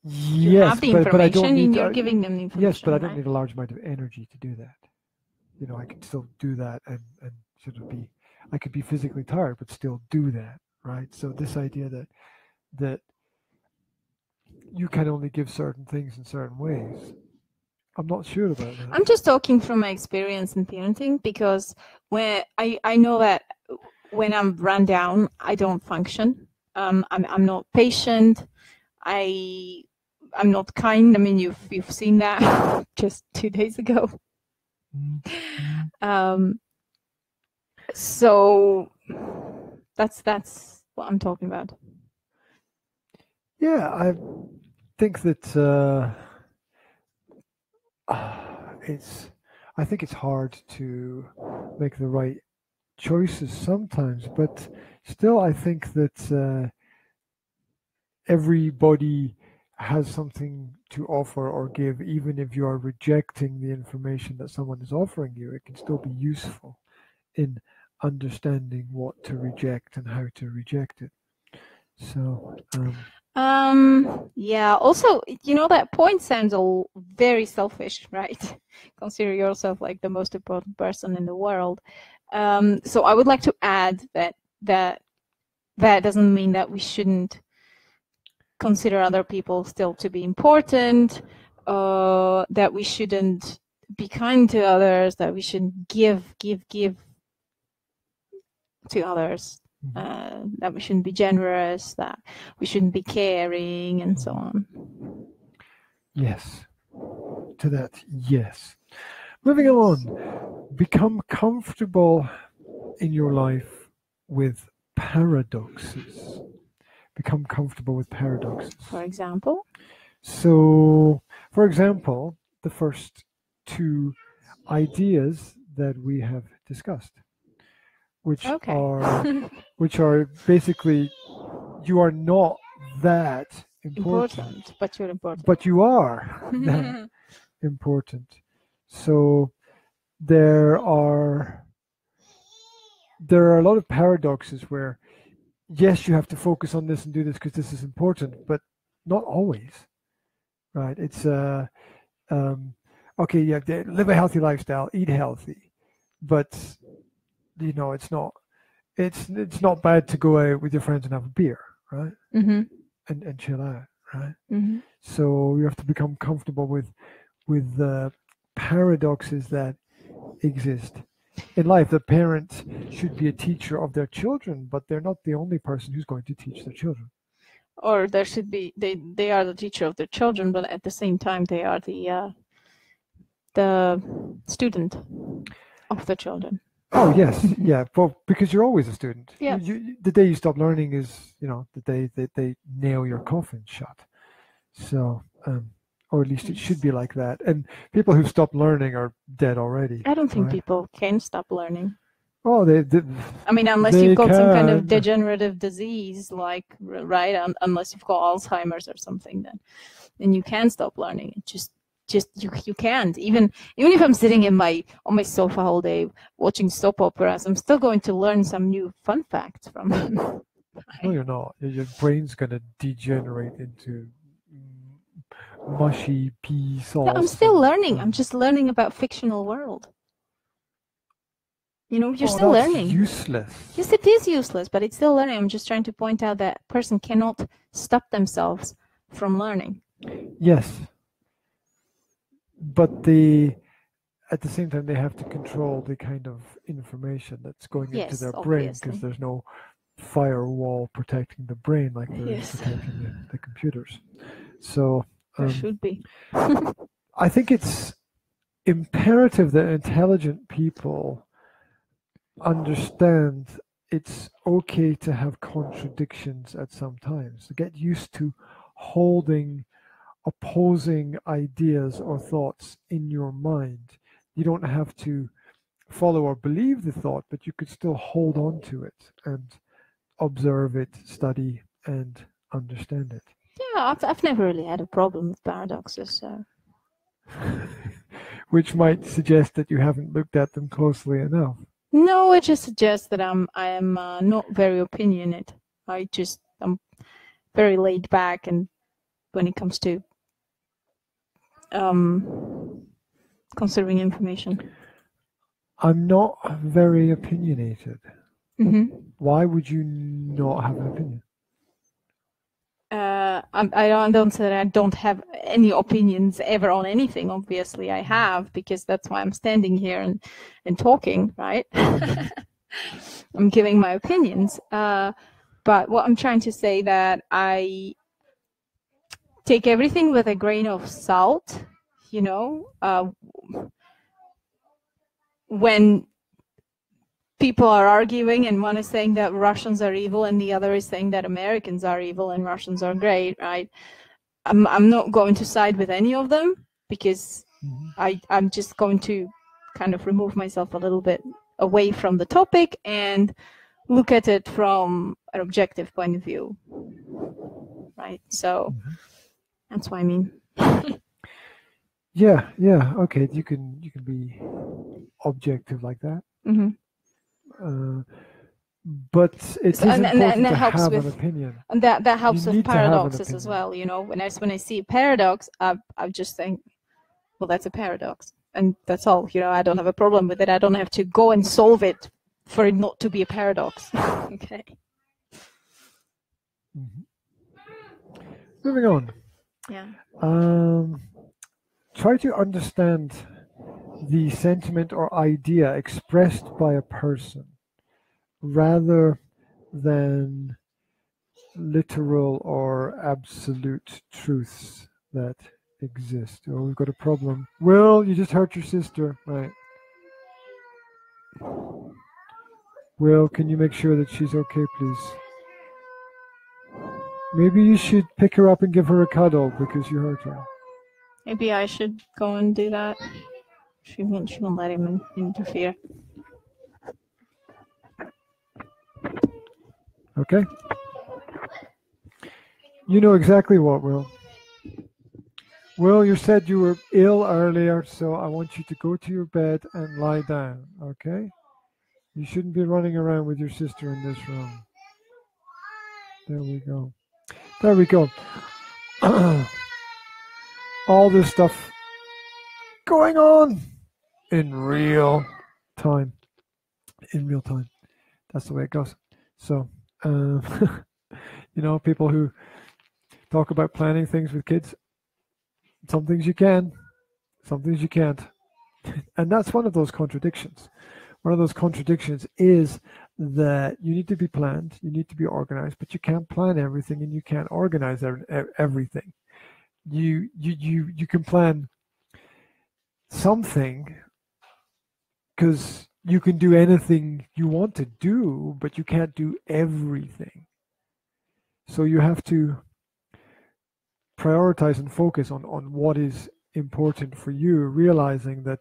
Speaker 2: You have the information,
Speaker 1: but I don't need.
Speaker 2: And you're giving them the information.
Speaker 1: Yes, but I don't need a large amount of energy to do that. I can still do that and sort of I could be physically tired, but still do that, right? So this idea that you can only give certain things in certain ways, I'm not sure about that.
Speaker 2: I'm just talking from my experience in parenting because when I know that when I'm run down, I don't function. I'm not patient. I'm not kind. I mean, you've seen that just 2 days ago. So that's what I'm talking about.
Speaker 1: Yeah, I think that I think it's hard to make the right choices sometimes, but still I think that everybody has something to offer or give. Even if you are rejecting the information that someone is offering you, it can still be useful in understanding what to reject and how to reject it. So
Speaker 2: yeah, also, that point sounds all very selfish, right? Consider yourself like the most important person in the world. So I would like to add that doesn't mean that we shouldn't consider other people still to be important, that we shouldn't be kind to others, that we shouldn't give to others, that we shouldn't be generous, that we shouldn't be caring, and so on.
Speaker 1: Yes, to that, yes. Moving on, become comfortable in your life with paradoxes. Become comfortable with paradoxes.
Speaker 2: For example?
Speaker 1: So, for example, the first two ideas that we have discussed, which are basically, you are not that important,
Speaker 2: but you're important.
Speaker 1: But you are that important. So there are a lot of paradoxes where, yes, you have to focus on this and do this because this is important, but not always, right? It's okay, you have to live a healthy lifestyle, eat healthy, but it's not bad to go out with your friends and have a beer, right? And chill out, right? So you have to become comfortable with the paradoxes that exist in life. The parent should be a teacher of their children, but they're not the only person who's going to teach their children.
Speaker 2: Or there should be, they are the teacher of their children, but at the same time they are the student of the children.
Speaker 1: Oh yes, yeah. Well, because you're always a student.
Speaker 2: Yeah.
Speaker 1: The day you stop learning is, the day that they nail your coffin shut. So, or at least it should be like that. And people who stop learning are dead already.
Speaker 2: I don't think people can stop learning.
Speaker 1: Oh,
Speaker 2: I mean, unless you've got some kind of degenerative disease, like, right? Unless you've got Alzheimer's or something, then you can stop learning. It just you can't. Even if I'm sitting on my sofa all day watching soap operas, I'm still going to learn some new fun facts from them.
Speaker 1: No, you're not. Your brain's gonna degenerate into mushy pea sauce.
Speaker 2: No, I'm still learning. I'm just learning about fictional world. You're still learning.
Speaker 1: Useless.
Speaker 2: Yes, it is useless, but it's still learning. I'm just trying to point out that a person cannot stop themselves from learning.
Speaker 1: Yes. But at the same time, they have to control the kind of information that's going into their brain, because there's no firewall protecting the brain like there is protecting the computers. So
Speaker 2: there should be.
Speaker 1: I think it's imperative that intelligent people understand it's okay to have contradictions at some times, to get used to holding opposing ideas or thoughts in your mind. You don't have to follow or believe the thought, but you could still hold on to it and observe it, study, and understand it.
Speaker 2: Yeah, I've never really had a problem with paradoxes. So.
Speaker 1: Which might suggest that you haven't looked at them closely enough.
Speaker 2: No, it just suggests that I am not very opinionated. I'm very laid back, and when it comes to considering information.
Speaker 1: I'm not very opinionated.
Speaker 2: Mm-hmm.
Speaker 1: Why would you not have an opinion?
Speaker 2: I don't say that I don't have any opinions ever on anything. Obviously, I have, because that's why I'm standing here and talking, right? I'm giving my opinions. But what I'm trying to say that take everything with a grain of salt, you know, when people are arguing and one is saying that Russians are evil and the other is saying that Americans are evil and Russians are great, right? I'm not going to side with any of them, because I'm just going to kind of remove myself a little bit away from the topic and look at it from an objective point of view, right? So that's what I mean.
Speaker 1: Yeah, okay, you can be objective like that. But it's important to have an opinion.
Speaker 2: And that helps with paradoxes as well, you know. When I see a paradox, I just think, well, that's a paradox, and that's all, you know. I don't have a problem with it. I don't have to go and solve it for it not to be a paradox. Okay.
Speaker 1: Moving on.
Speaker 2: Yeah.
Speaker 1: Try to understand the sentiment or idea expressed by a person rather than literal or absolute truths that exist. Oh, we've got a problem. Will, you just hurt your sister. Right. Will, can you make sure that she's okay, please? Maybe you should pick her up and give her a cuddle because you hurt her.
Speaker 2: Maybe I should go and do that. She won't let him interfere.
Speaker 1: Okay. You know exactly what, Will. Will, you said you were ill earlier, so I want you to go to your bed and lie down, okay? You shouldn't be running around with your sister in this room. There we go. There we go. All this stuff going on in real time. In real time. That's the way it goes. So, you know, people who talk about planning things with kids, some things you can, some things you can't. And that's one of those contradictions. One of those contradictions is that you need to be planned, you need to be organized, but you can't plan everything and you can't organize everything. You can plan something because you can do anything you want to do, but you can't do everything. So you have to prioritize and focus on what is important for you, realizing that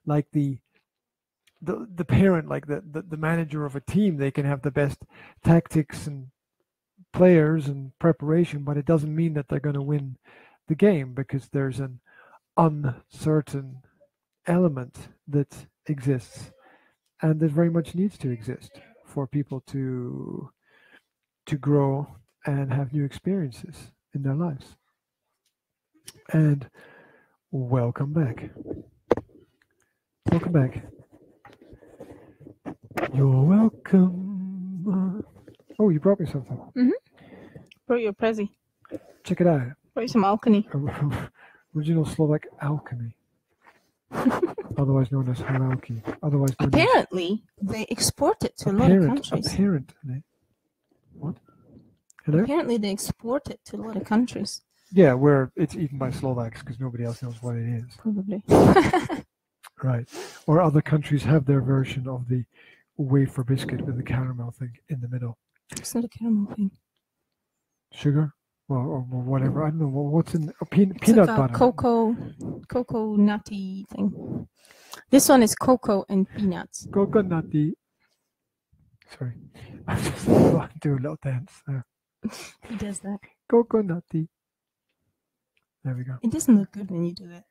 Speaker 1: like the parent, like the manager of a team, they can have the best tactics and players and preparation, but it doesn't mean that they're going to win the game because there's an uncertain element that exists and that very much needs to exist for people to grow and have new experiences in their lives. And welcome back. Welcome back. You're welcome. Oh, you brought me something.
Speaker 2: Brought you a prezi.
Speaker 1: Check it out.
Speaker 2: Brought you some alchemy.
Speaker 1: Original Slovak alchemy. Otherwise known as Haralki. Otherwise known
Speaker 2: apparently, they export it to a lot of countries.
Speaker 1: Apparently. What? Hello?
Speaker 2: Apparently, they export it to a lot of countries.
Speaker 1: Yeah, where it's eaten by Slovaks because nobody else knows what it is.
Speaker 2: Probably.
Speaker 1: Right. Or other countries have their version of the wafer biscuit with the caramel thing in the middle.
Speaker 2: It's not a caramel thing.
Speaker 1: Sugar? Or whatever. I don't know. What's in peanut
Speaker 2: like
Speaker 1: butter?
Speaker 2: Cocoa nutty thing. This one is cocoa and peanuts.
Speaker 1: Cocoa nutty. Sorry. I'm just doing a little dance.
Speaker 2: He does that.
Speaker 1: Cocoa nutty. There we go.
Speaker 2: It doesn't look good when you do it.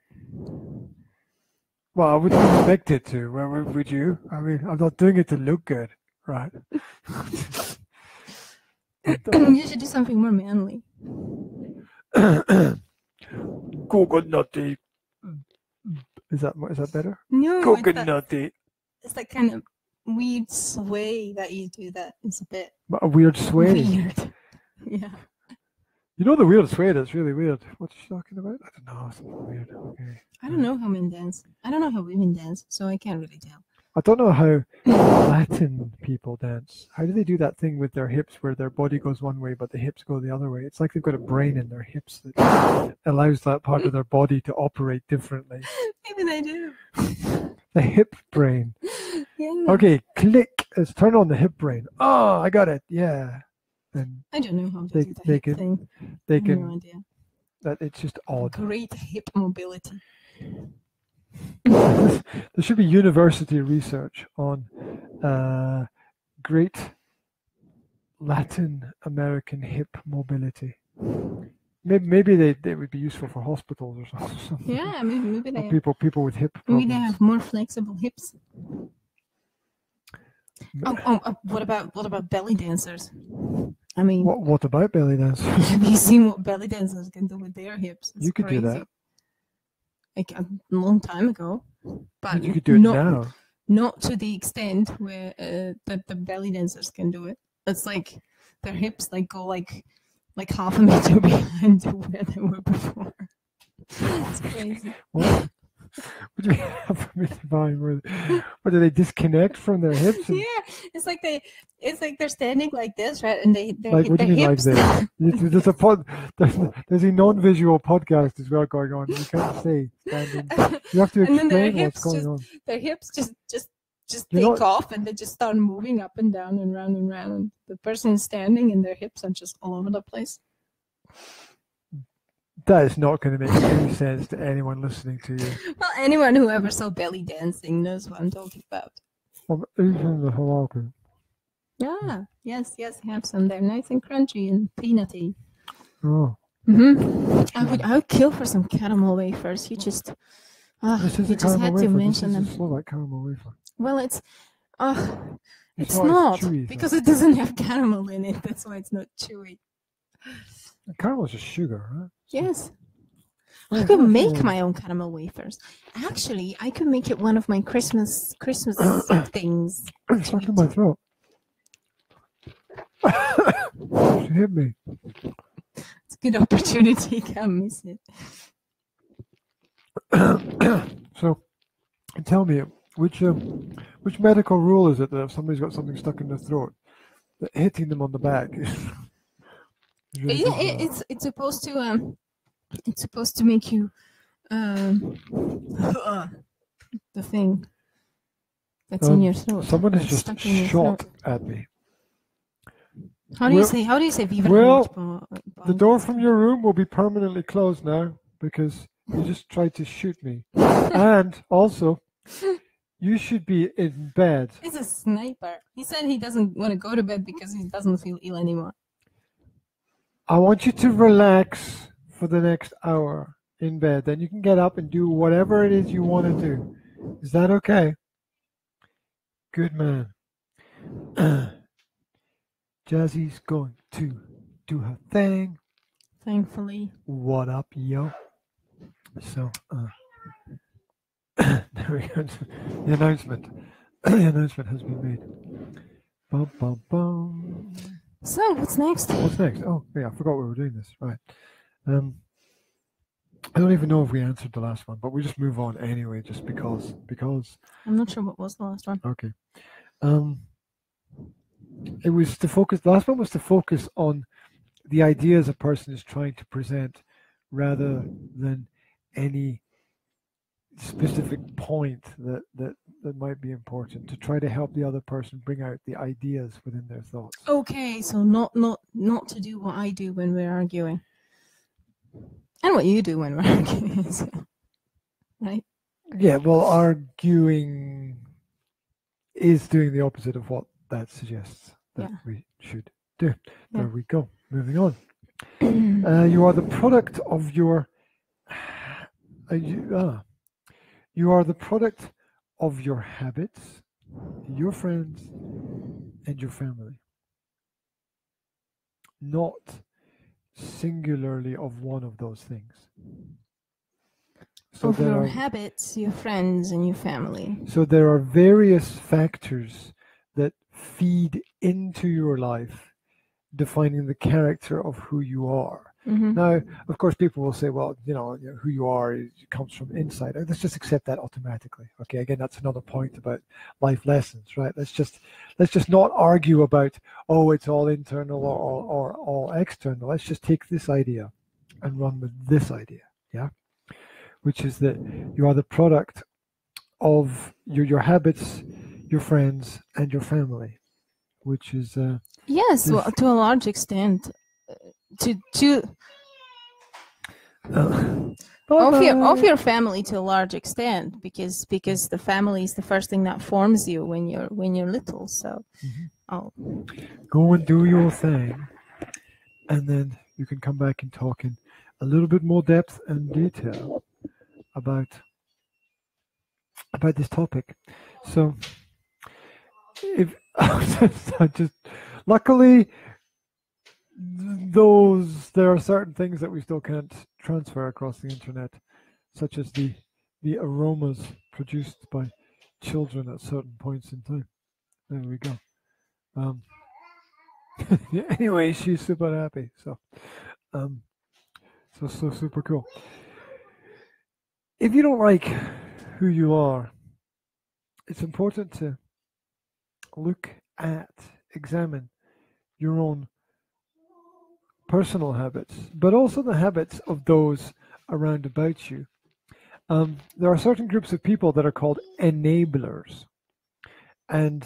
Speaker 1: Well, I wouldn't expect it to. Would you? I mean, I'm not doing it to look good, right?
Speaker 2: You should do something more manly.
Speaker 1: Coconutty. Is that better?
Speaker 2: No.
Speaker 1: Coconutty.
Speaker 2: It's that kind of weird sway that you do. That is a bit.
Speaker 1: A weird sway.
Speaker 2: Weird. Yeah.
Speaker 1: You know the weird sway that's really weird. What's she talking about? I don't know. Something weird. Okay.
Speaker 2: I don't know how men dance. I don't know how women dance, so I can't really tell.
Speaker 1: I don't know how Latin people dance. How do they do that thing with their hips where their body goes one way but the hips go the other way? It's like they've got a brain in their hips that allows that part of their body to operate differently.
Speaker 2: Maybe they do.
Speaker 1: The hip brain.
Speaker 2: Yeah.
Speaker 1: Okay, click. Let's turn on the hip brain. Oh, I got it. Yeah. And
Speaker 2: I don't know how to
Speaker 1: they,
Speaker 2: do the
Speaker 1: they
Speaker 2: hip
Speaker 1: can,
Speaker 2: thing.
Speaker 1: they
Speaker 2: I have
Speaker 1: can,
Speaker 2: no idea.
Speaker 1: that it's just odd.
Speaker 2: Great hip mobility.
Speaker 1: There should be university research on great Latin American hip mobility. Maybe they would be useful for hospitals or something.
Speaker 2: Yeah, maybe they
Speaker 1: Or people with hip
Speaker 2: maybe
Speaker 1: problems.
Speaker 2: they have more flexible hips. What about belly dancers? I mean,
Speaker 1: What about belly dancers?
Speaker 2: have you seen what belly dancers can do with their hips? It's
Speaker 1: You could
Speaker 2: crazy.
Speaker 1: do that.
Speaker 2: Like a long time ago, but
Speaker 1: You could do it now.
Speaker 2: Not to the extent where the belly dancers can do it. It's like their hips like go like half a meter behind where they were before. It's crazy.
Speaker 1: What? What do you mean half a meter behind? What do they disconnect from their hips?
Speaker 2: Yeah, it's like they're standing like this, right? And they're
Speaker 1: Like, what do you mean like
Speaker 2: hips.
Speaker 1: this? There's a non-visual podcast as well going on. You can't say standing. You have to
Speaker 2: And then their
Speaker 1: explain what's
Speaker 2: hips
Speaker 1: going on.
Speaker 2: Their hips just
Speaker 1: You're
Speaker 2: take
Speaker 1: not-
Speaker 2: off, and they just start moving up and down and round and round. And the person is standing, and their hips are just all over the place.
Speaker 1: That is not going to make any sense to anyone listening to you.
Speaker 2: Well, anyone who ever saw belly dancing knows what I'm talking about.
Speaker 1: I'm eating the halakha.
Speaker 2: Yeah, yes, have some. They're nice and crunchy and peanutty.
Speaker 1: Oh,
Speaker 2: I would kill for some caramel wafers. You just
Speaker 1: this is
Speaker 2: you
Speaker 1: a
Speaker 2: just
Speaker 1: caramel
Speaker 2: had to
Speaker 1: wafer.
Speaker 2: mention
Speaker 1: This
Speaker 2: them.
Speaker 1: is a Slovak caramel wafer.
Speaker 2: Well, it's
Speaker 1: It's
Speaker 2: not
Speaker 1: not as chewy,
Speaker 2: because it doesn't have caramel in it. That's why it's not chewy.
Speaker 1: Caramel is just sugar, right?
Speaker 2: Yes.
Speaker 1: Oh,
Speaker 2: I could
Speaker 1: yeah.
Speaker 2: make my own caramel wafers. Actually, I could make it one of my Christmas things.
Speaker 1: It's stuck in my throat. She hit me.
Speaker 2: It's a good opportunity. Can't miss it.
Speaker 1: So, tell me, which medical rule is it that if somebody's got something stuck in their throat, that hitting them on the back is really good for that?
Speaker 2: It's supposed to make you the thing that's in your throat.
Speaker 1: Someone has
Speaker 2: that's
Speaker 1: just
Speaker 2: stuck in your
Speaker 1: shot
Speaker 2: throat.
Speaker 1: at me.
Speaker 2: How do you say Viva
Speaker 1: Well, the door from your room will be permanently closed now because you just tried to shoot me. And also, you should be in bed.
Speaker 2: He's a sniper. He said he doesn't want to go to bed because he doesn't feel ill anymore.
Speaker 1: I want you to relax for the next hour in bed. Then you can get up and do whatever it is you want to do. Is that okay? Good man. Jazzy's going to do her thing.
Speaker 2: Thankfully.
Speaker 1: What up, yo? So, there we go. The announcement. The announcement has been made. Bum, bum, bum.
Speaker 2: So, what's next?
Speaker 1: What's next? Oh, yeah, I forgot we were doing this. Right. I don't even know if we answered the last one, but we just move on anyway, just because.
Speaker 2: I'm not sure what was the last one.
Speaker 1: Okay. It was to focus. The last one was to focus on the ideas a person is trying to present, rather than any specific point that might be important, to try to help the other person bring out the ideas within their thoughts.
Speaker 2: Okay, so not to do what I do when we're arguing, and what you do when we're arguing, so, right?
Speaker 1: Yeah, well, arguing is doing the opposite of what that suggests that we should do.
Speaker 2: Yeah.
Speaker 1: There we go. Moving on. You are the product of your. You are the product of your habits, your friends, and your family. Not singularly of one of those things. So
Speaker 2: of your habits, your friends, and your family.
Speaker 1: So there are various factors that feed into your life, defining the character of who you are. Now, of course, people will say, well, who you are comes from inside. Let's just accept that automatically. Okay, again, that's another point about life lessons, right? Let's just not argue about, oh, it's all internal or all external. Let's just take this idea and run with this idea, yeah? Which is that you are the product of your habits, your friends, and your family, which is
Speaker 2: yes, well, to a large extent. Of your family to a large extent, because the family is the first thing that forms you when you're little. So,
Speaker 1: go and do your thing, and then you can come back and talk in a little bit more depth and detail about this topic. So, if luckily. There are certain things that we still can't transfer across the internet, such as the aromas produced by children at certain points in time. There we go. Anyway, she's super happy. So super cool. If you don't like who you are, it's important to examine your own personal habits, but also the habits of those around about you. There are certain groups of people that are called enablers. And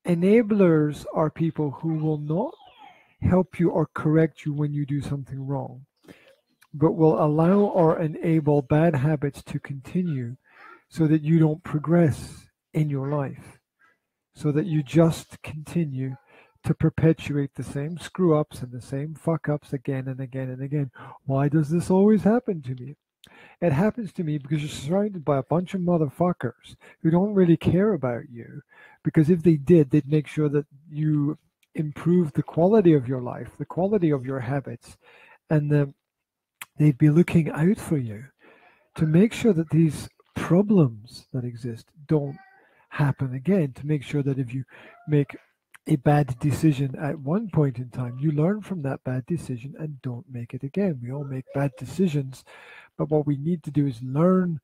Speaker 1: enablers are people who will not help you or correct you when you do something wrong, but will allow or enable bad habits to continue so that you don't progress in your life, so that you just continue to perpetuate the same screw-ups and the same fuck-ups again and again and again. Why does this always happen to me? It happens to me because you're surrounded by a bunch of motherfuckers who don't really care about you, because if they did, they'd make sure that you improve the quality of your life, the quality of your habits, and they'd be looking out for you to make sure that these problems that exist don't happen again, to make sure that if you make a bad decision at one point in time, you learn from that bad decision and don't make it again. We all make bad decisions, but what we need to do is learn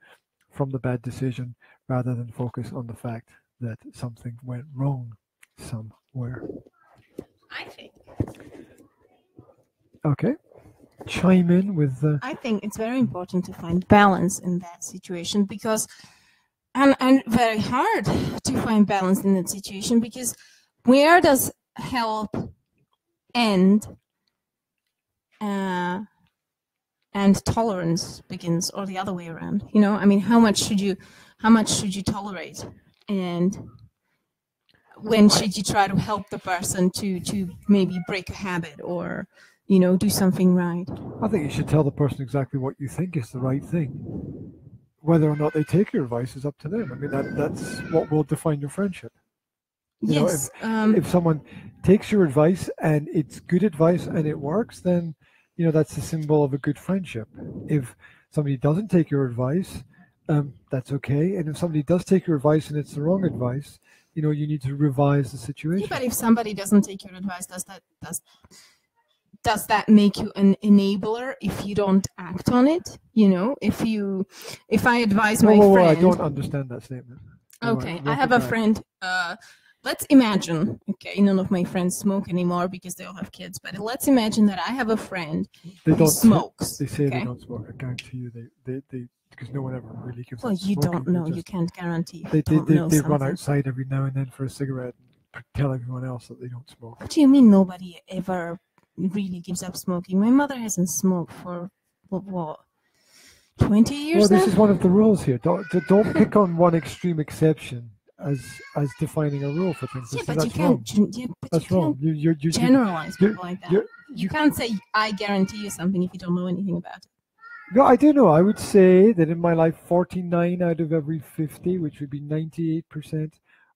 Speaker 1: from the bad decision rather than focus on the fact that something went wrong somewhere.
Speaker 2: I think.
Speaker 1: Okay. Chime in with.
Speaker 2: I think it's very important to find balance in that situation, because, and very hard to find balance in that situation, because where does help end and tolerance begins, or the other way around? I mean, how much should you tolerate, and when should you try to help the person to maybe break a habit or do something right?
Speaker 1: I think you should tell the person exactly what you think is the right thing. Whether or not they take your advice is up to them. I mean, that's what will define your friendship.
Speaker 2: Yes.
Speaker 1: If someone takes your advice and it's good advice and it works, then that's a symbol of a good friendship. If somebody doesn't take your advice, that's okay. And if somebody does take your advice and it's the wrong advice, you need to revise the situation.
Speaker 2: Yeah, but if somebody doesn't take your advice, does that make you an enabler if you don't act on it? If I advise my friend.
Speaker 1: I don't understand that statement.
Speaker 2: Okay, I have a friend. Let's imagine, okay, none of my friends smoke anymore because they all have kids, but let's imagine that I have a friend who smokes.
Speaker 1: They say they don't smoke. I guarantee you they because no one ever really gives
Speaker 2: Well, you don't know. You can't guarantee.
Speaker 1: They run outside every now and then for a cigarette and tell everyone else that they don't smoke.
Speaker 2: What do you mean nobody ever really gives up smoking? My mother hasn't smoked for, what, 20 years now?
Speaker 1: This is one of the rules here. Don't pick on one extreme exception as defining a rule for things.
Speaker 2: Yeah, but you can't.
Speaker 1: That's wrong. You
Speaker 2: generalize people like that. You can't say, I guarantee you something if you don't know anything about it.
Speaker 1: No, I do know. I would say that in my life, 49 out of every 50, which would be 98%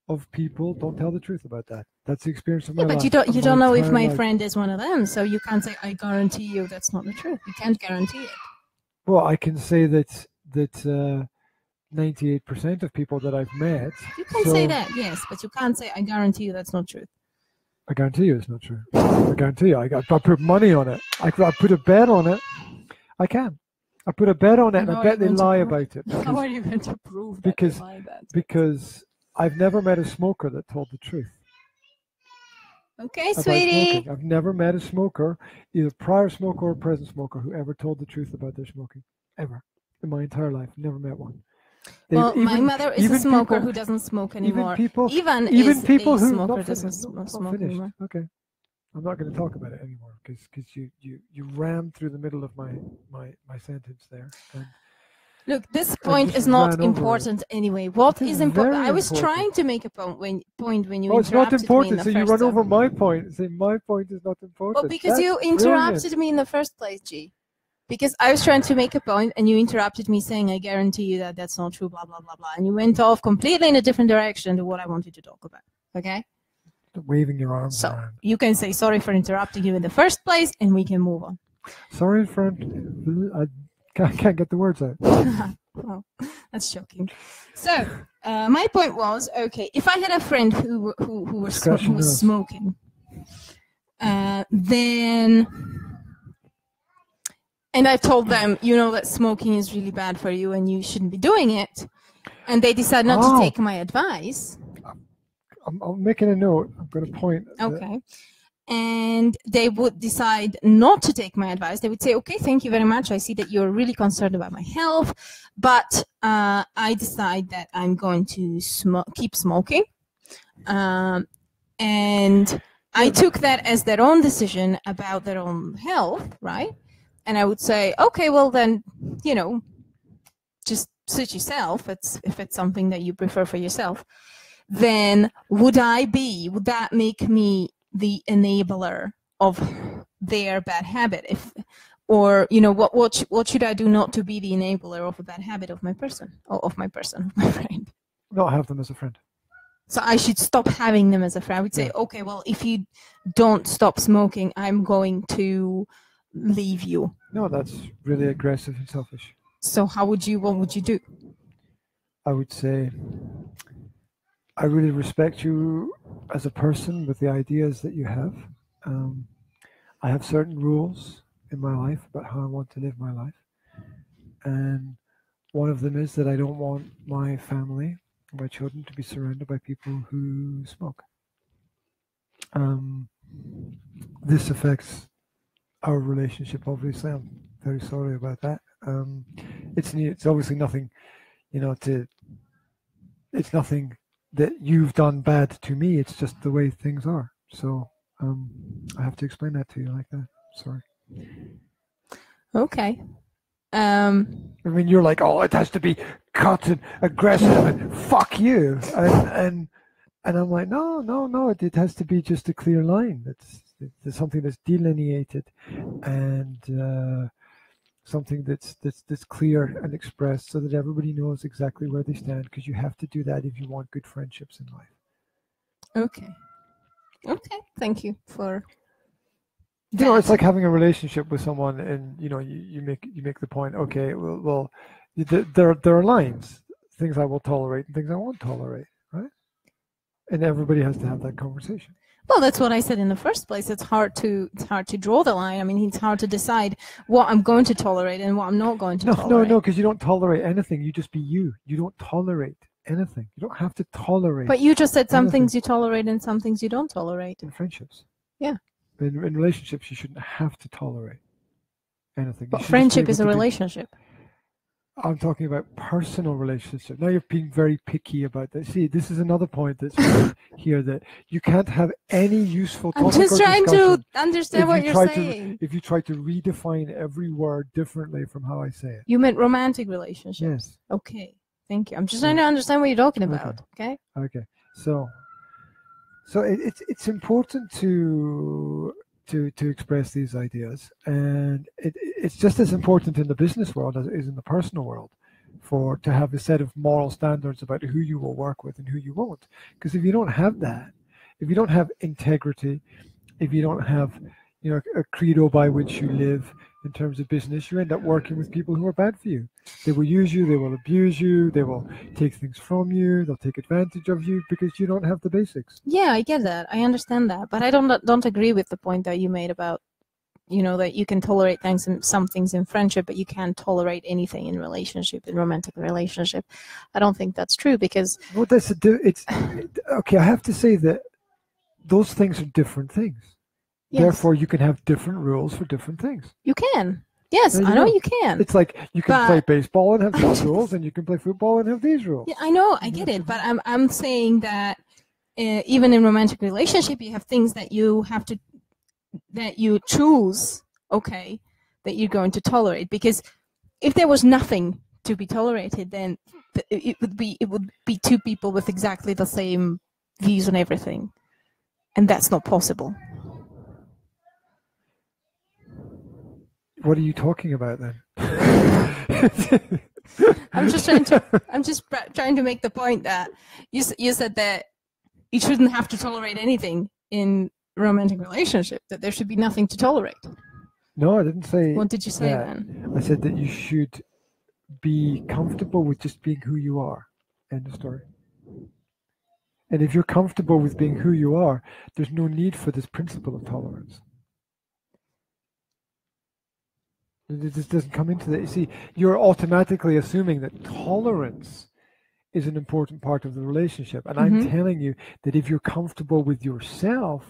Speaker 1: of people, don't tell the truth about that. That's the experience of my life.
Speaker 2: But you don't know if my friend is one of them, so you can't say, I guarantee you that's not the truth. You can't guarantee it.
Speaker 1: Well, I can say that 98% of people that I've met.
Speaker 2: You can say that, yes, but you can't say, I guarantee you that's not true.
Speaker 1: I guarantee you it's not true. I guarantee you. I put money on it. I put a bet on it. I can. I put a bet on it, and I bet they lie about it.
Speaker 2: How are you going to prove that
Speaker 1: because,
Speaker 2: they lie about it?
Speaker 1: Because I've never met a smoker that told the truth.
Speaker 2: Okay, sweetie.
Speaker 1: I've never met a smoker, either prior smoker or present smoker, who ever told the truth about their smoking. Ever. In my entire life. Never met one.
Speaker 2: Well, my mother is a smoker who doesn't smoke anymore. Even people who smoker doesn't smoke anymore.
Speaker 1: Okay. I'm not going to talk about it anymore because you rammed through the middle of my sentence there. And
Speaker 2: look, this point is not important anyway. What is important? I was trying to make a point when you interrupted
Speaker 1: it's not important,
Speaker 2: me in the
Speaker 1: so you run over my point. Say my point is not important.
Speaker 2: Well, because you interrupted me in the first place, G. Because I was trying to make a point and you interrupted me saying, I guarantee you that that's not true, blah, blah, blah, blah. And you went off completely in a different direction to what I wanted to talk about. Okay?
Speaker 1: Waving your arms around.
Speaker 2: You can say sorry for interrupting you in the first place and we can move on.
Speaker 1: Sorry, friend. I can't get the words out.
Speaker 2: Well, that's shocking. So, my point was, okay, if I had a friend who was smoking, then... And I told them, you know, that smoking is really bad for you and you shouldn't be doing it. And they decide not to take my advice.
Speaker 1: I'm making a note. I'm going to point.
Speaker 2: Okay. And they would decide not to take my advice. They would say, okay, thank you very much. I see that you're really concerned about my health. But I decide that I'm going to keep smoking. And I took that as their own decision about their own health, right? And I would say, okay, well then, you know, just suit yourself. If it's something that you prefer for yourself, then would that make me the enabler of their bad habit? Or you know, what should I do not to be the enabler of a bad habit of my friend?
Speaker 1: Not have them as a friend.
Speaker 2: So I should stop having them as a friend. I would say, okay, well, if you don't stop smoking, I'm going to leave you.
Speaker 1: No, that's really aggressive and selfish.
Speaker 2: So what would you do?
Speaker 1: I would say, I really respect you as a person with the ideas that you have. I have certain rules in my life about how I want to live my life. And one of them is that I don't want my family, my children, to be surrounded by people who smoke. This affects our relationship, obviously. I'm very sorry about that. It's obviously nothing, you know, it's nothing that you've done bad to me. It's just the way things are. So I have to explain that to you like that. Sorry.
Speaker 2: Okay.
Speaker 1: I mean, you're like, oh, it has to be cut and aggressive and fuck you, and I'm like, no, it has to be just a clear line. It's something that's delineated and something that's clear and expressed so that everybody knows exactly where they stand, because you have to do that if you want good friendships in life.
Speaker 2: Okay, thank you for
Speaker 1: that. You know, it's like having a relationship with someone, and you know, you make the point, okay, well there are lines, things I will tolerate and things I won't tolerate, right? And everybody has to have that conversation.
Speaker 2: Well, that's what I said in the first place. It's hard to draw the line. I mean, it's hard to decide what I'm going to tolerate and what I'm not going to tolerate.
Speaker 1: No, because you don't tolerate anything. You just be you. You don't tolerate anything. You don't have to tolerate.
Speaker 2: But you just said some things you tolerate and some things you don't tolerate.
Speaker 1: In friendships.
Speaker 2: Yeah.
Speaker 1: In relationships, you shouldn't have to tolerate anything.
Speaker 2: But friendship is a relationship.
Speaker 1: I'm talking about personal relationships. Now you're being very picky about that. See, this is another point that's here, that you can't have any useful topic.
Speaker 2: I'm just trying to understand what you're saying.
Speaker 1: If you try to redefine every word differently from how I say it.
Speaker 2: You meant romantic relationships.
Speaker 1: Yes.
Speaker 2: Okay. Thank you. I'm just trying to understand what you're talking about. Okay.
Speaker 1: Okay. So it's important to express these ideas, and it's just as important in the business world as it is in the personal world to have a set of moral standards about who you will work with and who you won't. Because if you don't have that, if you don't have integrity, if you don't have, you know, a credo by which you live, in terms of business, you end up working with people who are bad for you. They will use you, they will abuse you, they will take things from you, they'll take advantage of you because you don't have the basics.
Speaker 2: Yeah, I get that. I understand that. But I don't agree with the point that you made about, that you can tolerate some things in friendship, but you can't tolerate anything in romantic relationship. I don't think that's true because...
Speaker 1: Well, okay, I have to say that those things are different things. Yes. Therefore, you can have different rules for different things.
Speaker 2: You can. Yes, I know you can.
Speaker 1: It's like you can play baseball and have these rules, and you can play football and have these rules.
Speaker 2: Yeah, I know, I get it, but I'm saying that even in romantic relationship, you have things that you choose, okay, that you're going to tolerate. Because if there was nothing to be tolerated, then it would be two people with exactly the same views on everything, and that's not possible.
Speaker 1: What are you talking about then?
Speaker 2: I'm just trying to make the point that you said that you shouldn't have to tolerate anything in a romantic relationship, that there should be nothing to tolerate.
Speaker 1: No, I didn't say.
Speaker 2: What did you say then?
Speaker 1: I said that you should be comfortable with just being who you are. End of story. And if you're comfortable with being who you are, there's no need for this principle of tolerance. It just doesn't come into that. You see, you're automatically assuming that tolerance is an important part of the relationship. And I'm telling you that if you're comfortable with yourself,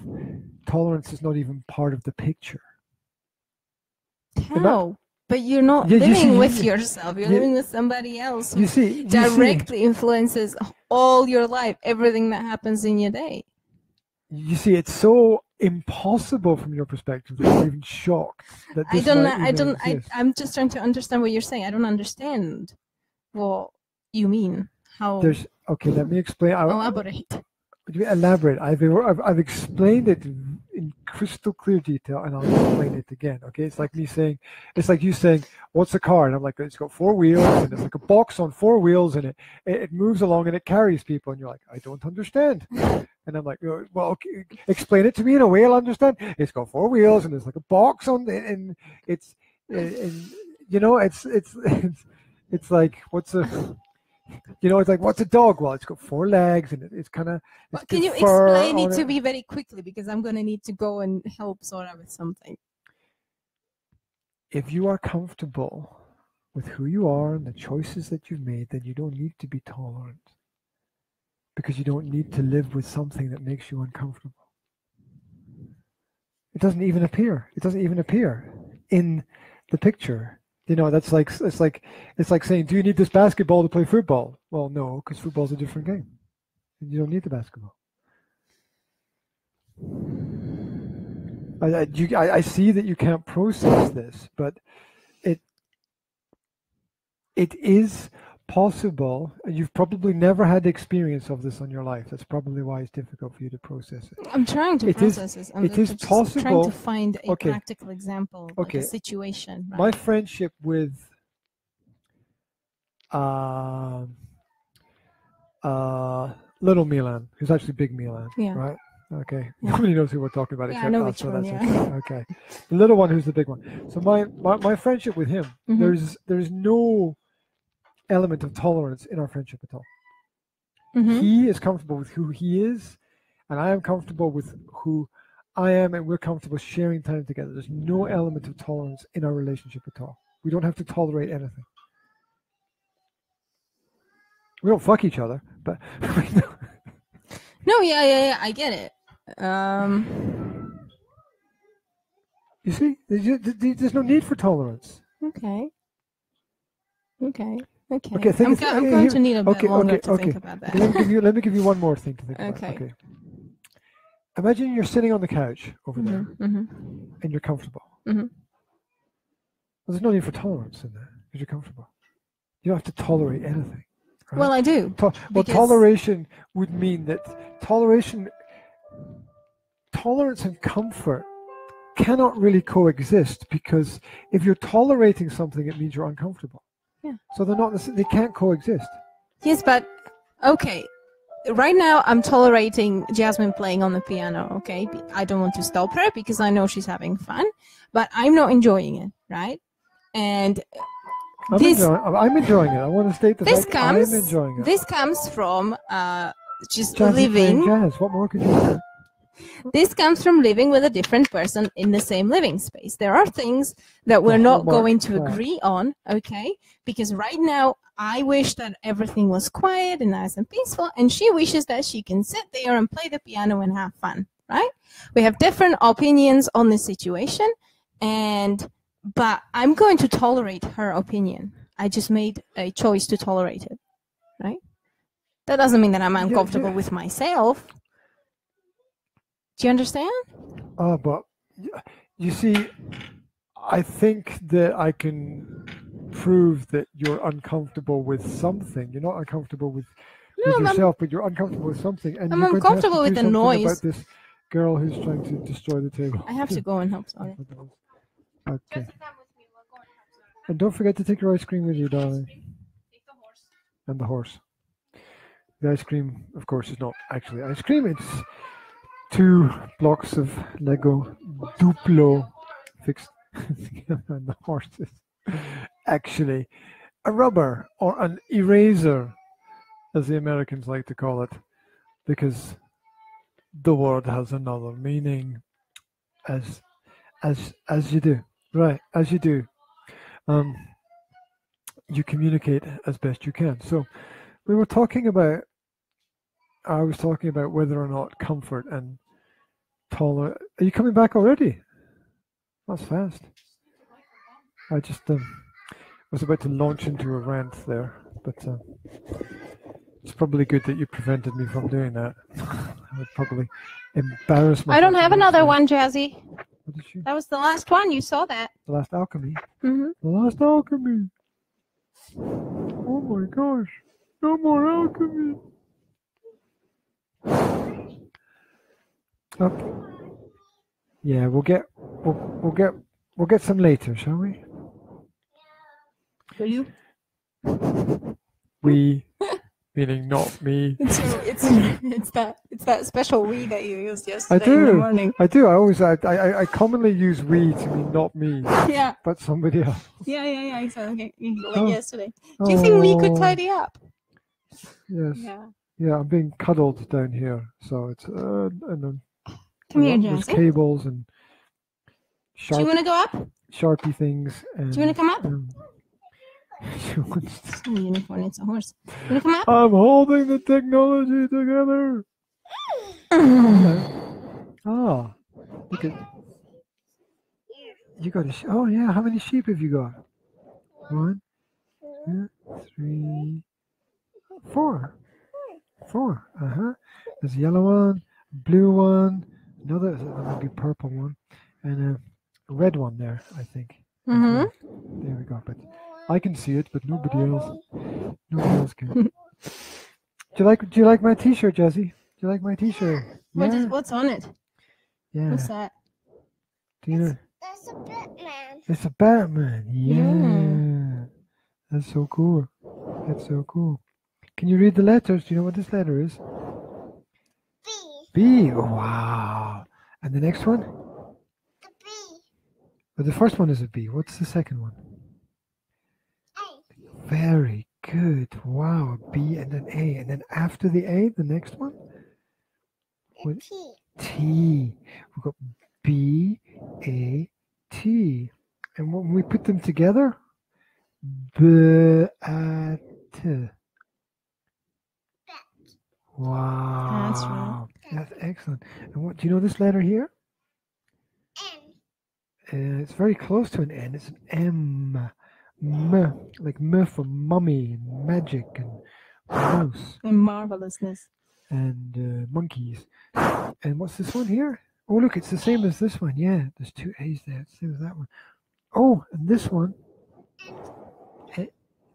Speaker 1: tolerance is not even part of the picture.
Speaker 2: How? But you're not living with yourself. You're living with somebody else who directly influences all your life, everything that happens in your day.
Speaker 1: You see, it's so impossible from your perspective that you're even shocked that this
Speaker 2: I'm just trying to understand what you're saying. I don't understand what you mean. How?
Speaker 1: Okay, let me explain.
Speaker 2: Elaborate.
Speaker 1: Elaborate. I've explained it in crystal clear detail, and I'll explain it again. Okay, it's like you saying, "What's a car?" And I'm like, "It's got 4 wheels, and it's like a box on 4 wheels, and it moves along and it carries people." And you're like, "I don't understand." And I'm like, "Well, okay, explain it to me in a way I'll understand." It's got 4 wheels, and there's like a box on it, and it's like what's a it's like, what's a dog? Well, it's got 4 legs, and it's kind of...
Speaker 2: Can you explain it to me very quickly? Because I'm going to need to go and help sort out with something.
Speaker 1: If you are comfortable with who you are and the choices that you've made, then you don't need to be tolerant. Because you don't need to live with something that makes you uncomfortable. It doesn't even appear. It doesn't even appear in the picture. That's like it's like saying, do you need this basketball to play football? Well, no, because football's a different game. And you don't need the basketball. I see that you can't process this, but it is possible, and you've probably never had experience of this in your life. That's probably why it's difficult for you to process it.
Speaker 2: I'm trying to process this.
Speaker 1: It is possible.
Speaker 2: Trying to find a practical example, like a situation. Right?
Speaker 1: My friendship with Little Milan, who's actually Big Milan, right? Okay, nobody knows who we're talking about except us, so that's okay. The little one, who's the big one. So my friendship with him, there's no element of tolerance in our friendship at all. He is comfortable with who he is, and I am comfortable with who I am, and we're comfortable sharing time together. There's no element of tolerance in our relationship at all. We don't have to tolerate anything. We don't fuck each other, but
Speaker 2: no, I get it.
Speaker 1: You see, there's no need for tolerance.
Speaker 2: Okay. I'm going to need a bit longer to think about that.
Speaker 1: Let me give you one more thing to think about. Okay. Imagine you're sitting on the couch over there, and you're comfortable. Well, there's no need for tolerance in that because you're comfortable. You don't have to tolerate anything. Right?
Speaker 2: Well, I do.
Speaker 1: Toleration would mean that tolerance and comfort cannot really coexist, because if you're tolerating something, it means you're uncomfortable.
Speaker 2: Yeah.
Speaker 1: So they can't coexist.
Speaker 2: Yes, but okay. right now I'm tolerating Jasmine playing on the piano, okay? I don't want to stop her because I know she's having fun, but I'm not enjoying it, right? And
Speaker 1: I'm enjoying it. I want to state the fact I'm enjoying it.
Speaker 2: This comes from just
Speaker 1: Jazzy
Speaker 2: living.
Speaker 1: Jazz. What more could you say?
Speaker 2: This comes from living with a different person in the same living space. There are things that we're not going to agree on, okay? Because right now, I wish that everything was quiet and nice and peaceful, and she wishes that she can sit there and play the piano and have fun, right? We have different opinions on the situation, but I'm going to tolerate her opinion. I just made a choice to tolerate it, right? That doesn't mean that I'm uncomfortable with myself. Do you understand?
Speaker 1: But you see, I think that I can prove that you're uncomfortable with something. You're not uncomfortable with yourself, but you're uncomfortable with something. And
Speaker 2: I'm uncomfortable with the noise.
Speaker 1: About this girl who's trying to destroy the table.
Speaker 2: I have to go and help. Sorry.
Speaker 1: Okay. And don't forget to take your ice cream with you, darling.
Speaker 2: Take the horse.
Speaker 1: And the horse. The ice cream, of course, is not actually ice cream. It's 2 blocks of Lego Duplo fixed together, and the horse is actually a rubber or an eraser, as the Americans like to call it, because the word has another meaning, as you do, right? As you do, you communicate as best you can. So we were talking about. I was talking about whether or not comfort and tolerance. Are you coming back already? That's fast. I just was about to launch into a rant there, but it's probably good that you prevented me from doing that. I would probably embarrass myself.
Speaker 2: I don't have another one, Jazzy.
Speaker 1: What did you?
Speaker 2: That was the last one. You saw that.
Speaker 1: The last alchemy.
Speaker 2: Mm-hmm.
Speaker 1: The last alchemy. Oh my gosh! No more alchemy. Okay. Yeah, we'll get some later, shall we?
Speaker 2: Will you?
Speaker 1: We, meaning not me.
Speaker 2: It's that special we that you used yesterday in the morning.
Speaker 1: I do. I commonly use we to mean not me.
Speaker 2: Yeah.
Speaker 1: But somebody else.
Speaker 2: Yeah. Exactly. Like yesterday. Do you think we could tidy up?
Speaker 1: Yes. Yeah. I'm being cuddled down here, so it's and
Speaker 2: come here, Jazzy.
Speaker 1: There's cables and.
Speaker 2: Do you want to go up?
Speaker 1: Sharpie things. And,
Speaker 2: do you want to come up?
Speaker 1: She wants to.
Speaker 2: It's a unicorn. It's a horse. You want to come up?
Speaker 1: I'm holding the technology together. Oh, look at. You got a. Oh yeah, how many sheep have you got? 1, 2, 3, 4. 4. There's a yellow one, blue one, another. That might be purple one, and a red one there. I think.
Speaker 2: Mm-hmm.
Speaker 1: There we go. But I can see it, but nobody else. Nobody else can. Do you like my T-shirt, Jazzy? Do you like my T-shirt? Yeah?
Speaker 2: What's on it?
Speaker 1: Yeah.
Speaker 2: What's that?
Speaker 1: Do you know?
Speaker 3: That's a Batman.
Speaker 1: It's a Batman. Yeah. That's so cool. That's so cool. Can you read the letters? Do you know what this letter is?
Speaker 3: B.
Speaker 1: B. Oh, wow. And the next one?
Speaker 3: The B.
Speaker 1: Well, the first one is a B. What's the second one?
Speaker 3: A.
Speaker 1: Very good. Wow. A B and an A. And then after the A, the next one?
Speaker 3: A T.
Speaker 1: T. We've got B, A, T. And when we put them together, B, A, T. Wow.
Speaker 2: That's right.
Speaker 1: That's excellent. And what do you know this letter here?
Speaker 3: N.
Speaker 1: It's very close to an N. It's an M. M. Like M for mummy and magic and mouse.
Speaker 2: And marvelousness.
Speaker 1: And monkeys. And what's this one here? Oh, look, it's the same as this one. Yeah, there's 2 A's there. It's the same as that one. Oh, and this one.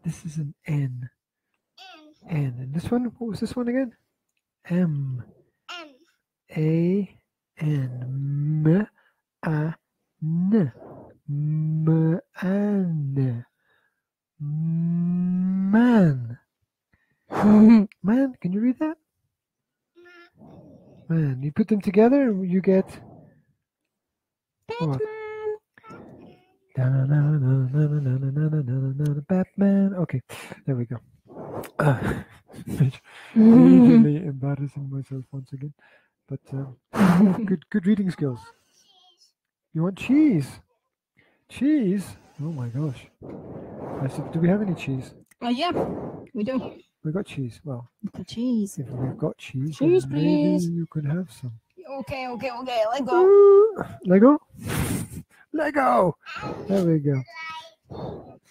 Speaker 1: This is an N. N. And this one, what was this one again? M.
Speaker 3: M.
Speaker 1: A. N. M. A. N. Man. Man. Man, can you read that? Man, you put them together and you get what? Batman. Okay, there we go. Immediately embarrassing myself once again. But good reading skills. You want cheese? Cheese? Oh my gosh. I said, do we have any cheese?
Speaker 2: Oh yeah, we do.
Speaker 1: We got cheese. Well,
Speaker 2: The cheese.
Speaker 1: if we've got cheese,
Speaker 2: Cheese,
Speaker 1: then maybe
Speaker 2: please.
Speaker 1: you can have some.
Speaker 2: Okay. Let go.
Speaker 1: Lego? Lego! There we go.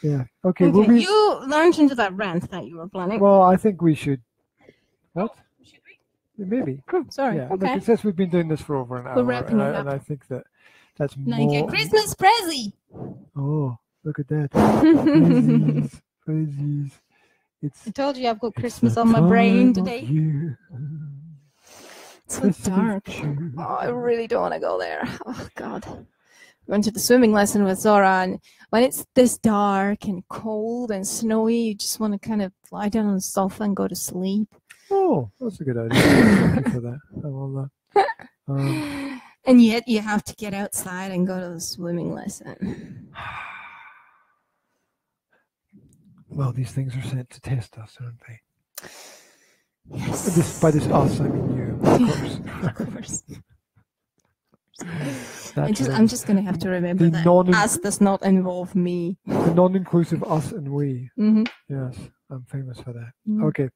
Speaker 1: Yeah. Okay.
Speaker 2: Okay, you launched into that rant that you were planning.
Speaker 1: Well, I think we should. What?
Speaker 2: Should we?
Speaker 1: Maybe.
Speaker 2: Sorry.
Speaker 1: Yeah.
Speaker 2: Okay.
Speaker 1: Look, it says we've been doing this for over an hour,
Speaker 2: We're wrapping it up.
Speaker 1: and I think that's
Speaker 2: Like
Speaker 1: more.
Speaker 2: a Christmas present.
Speaker 1: Oh, look at that! Prezzies, prezzies.
Speaker 2: I told you I've got Christmas
Speaker 1: the
Speaker 2: on my brain
Speaker 1: time of
Speaker 2: today.
Speaker 1: year.
Speaker 2: It's so
Speaker 1: Festive
Speaker 2: dark.
Speaker 1: cheer.
Speaker 2: Oh, I really don't want to go there. Oh God. Went to the swimming lesson with Zora, and when it's this dark and cold and snowy, you just want to kind of lie down on the sofa and go to sleep.
Speaker 1: Oh, that's a good idea. Thank you for that. I will.
Speaker 2: And yet you have to get outside and go to the swimming lesson.
Speaker 1: Well, these things are sent to test us, aren't they?
Speaker 2: Yes.
Speaker 1: By this us, I mean you, of course.
Speaker 2: Of course.
Speaker 1: That's
Speaker 2: I'm just going to have to remember that us does not involve me.
Speaker 1: the non-inclusive us and we.
Speaker 2: Mm-hmm.
Speaker 1: Yes, I'm famous for that.
Speaker 2: Mm.
Speaker 1: Okay.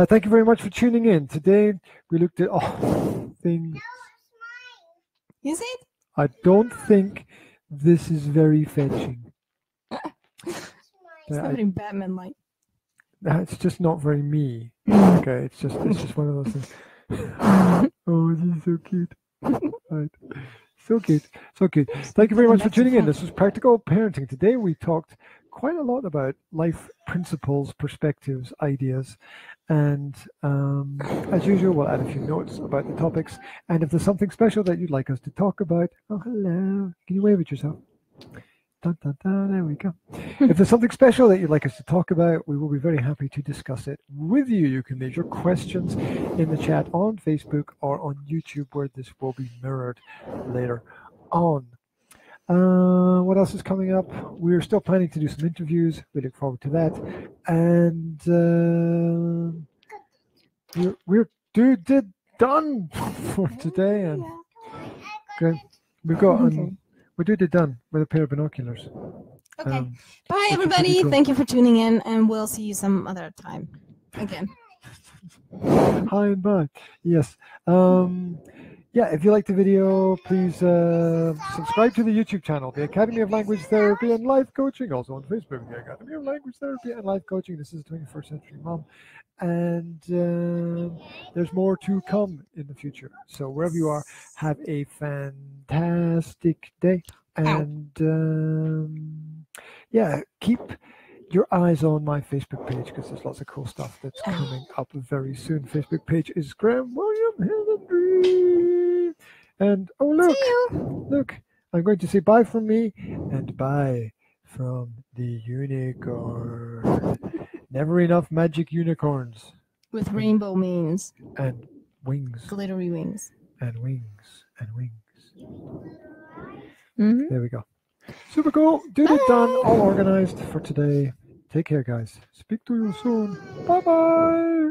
Speaker 1: Thank you very much for tuning in. Today, we looked at things.
Speaker 2: Is it?
Speaker 1: I don't think this is very fetching.
Speaker 2: It's not very Batman-like.
Speaker 1: It's just not very me. Okay, it's just one of those things. Oh, this is so cute. Right. So cute. So cute. Thank you very much for tuning in. This was Practical Parenting. Today we talked quite a lot about life principles, perspectives, ideas, and as usual, we'll add a few notes about the topics. And if there's something special that you'd like us to talk about, oh, hello. Can you wave at yourself? Dun, dun, dun, there we go. If there's something special that you'd like us to talk about, we will be very happy to discuss it with you. You can leave your questions in the chat on Facebook or on YouTube, where this will be mirrored later on. What else is coming up? We're still planning to do some interviews. We look forward to that. And we're done for today. And okay, we've got we're done with a pair of binoculars.
Speaker 2: Okay. Bye, everybody.
Speaker 1: Cool.
Speaker 2: Thank you for tuning in, and we'll see you some other time again.
Speaker 1: Hi and bye. Yes. Yeah, if you like the video, please subscribe to the YouTube channel, the Academy of Language Therapy and Life Coaching, also on Facebook, the Academy of Language Therapy and Life Coaching. This is 21st Century Mom. And there's more to come in the future. So wherever you are, have a fantastic day. And yeah, keep your eyes on my Facebook page, because there's lots of cool stuff that's coming up very soon. Facebook page is Graham William Hendrey. And oh, look, I'm going to say bye from me and bye from the unicorn. Never enough magic unicorns.
Speaker 2: With rainbow means.
Speaker 1: And wings.
Speaker 2: Glittery wings.
Speaker 1: And wings. And wings.
Speaker 2: Mm-hmm.
Speaker 1: There we go. Super cool. Duty done. All organized for today. Take care, guys. Speak to you soon. Bye-bye.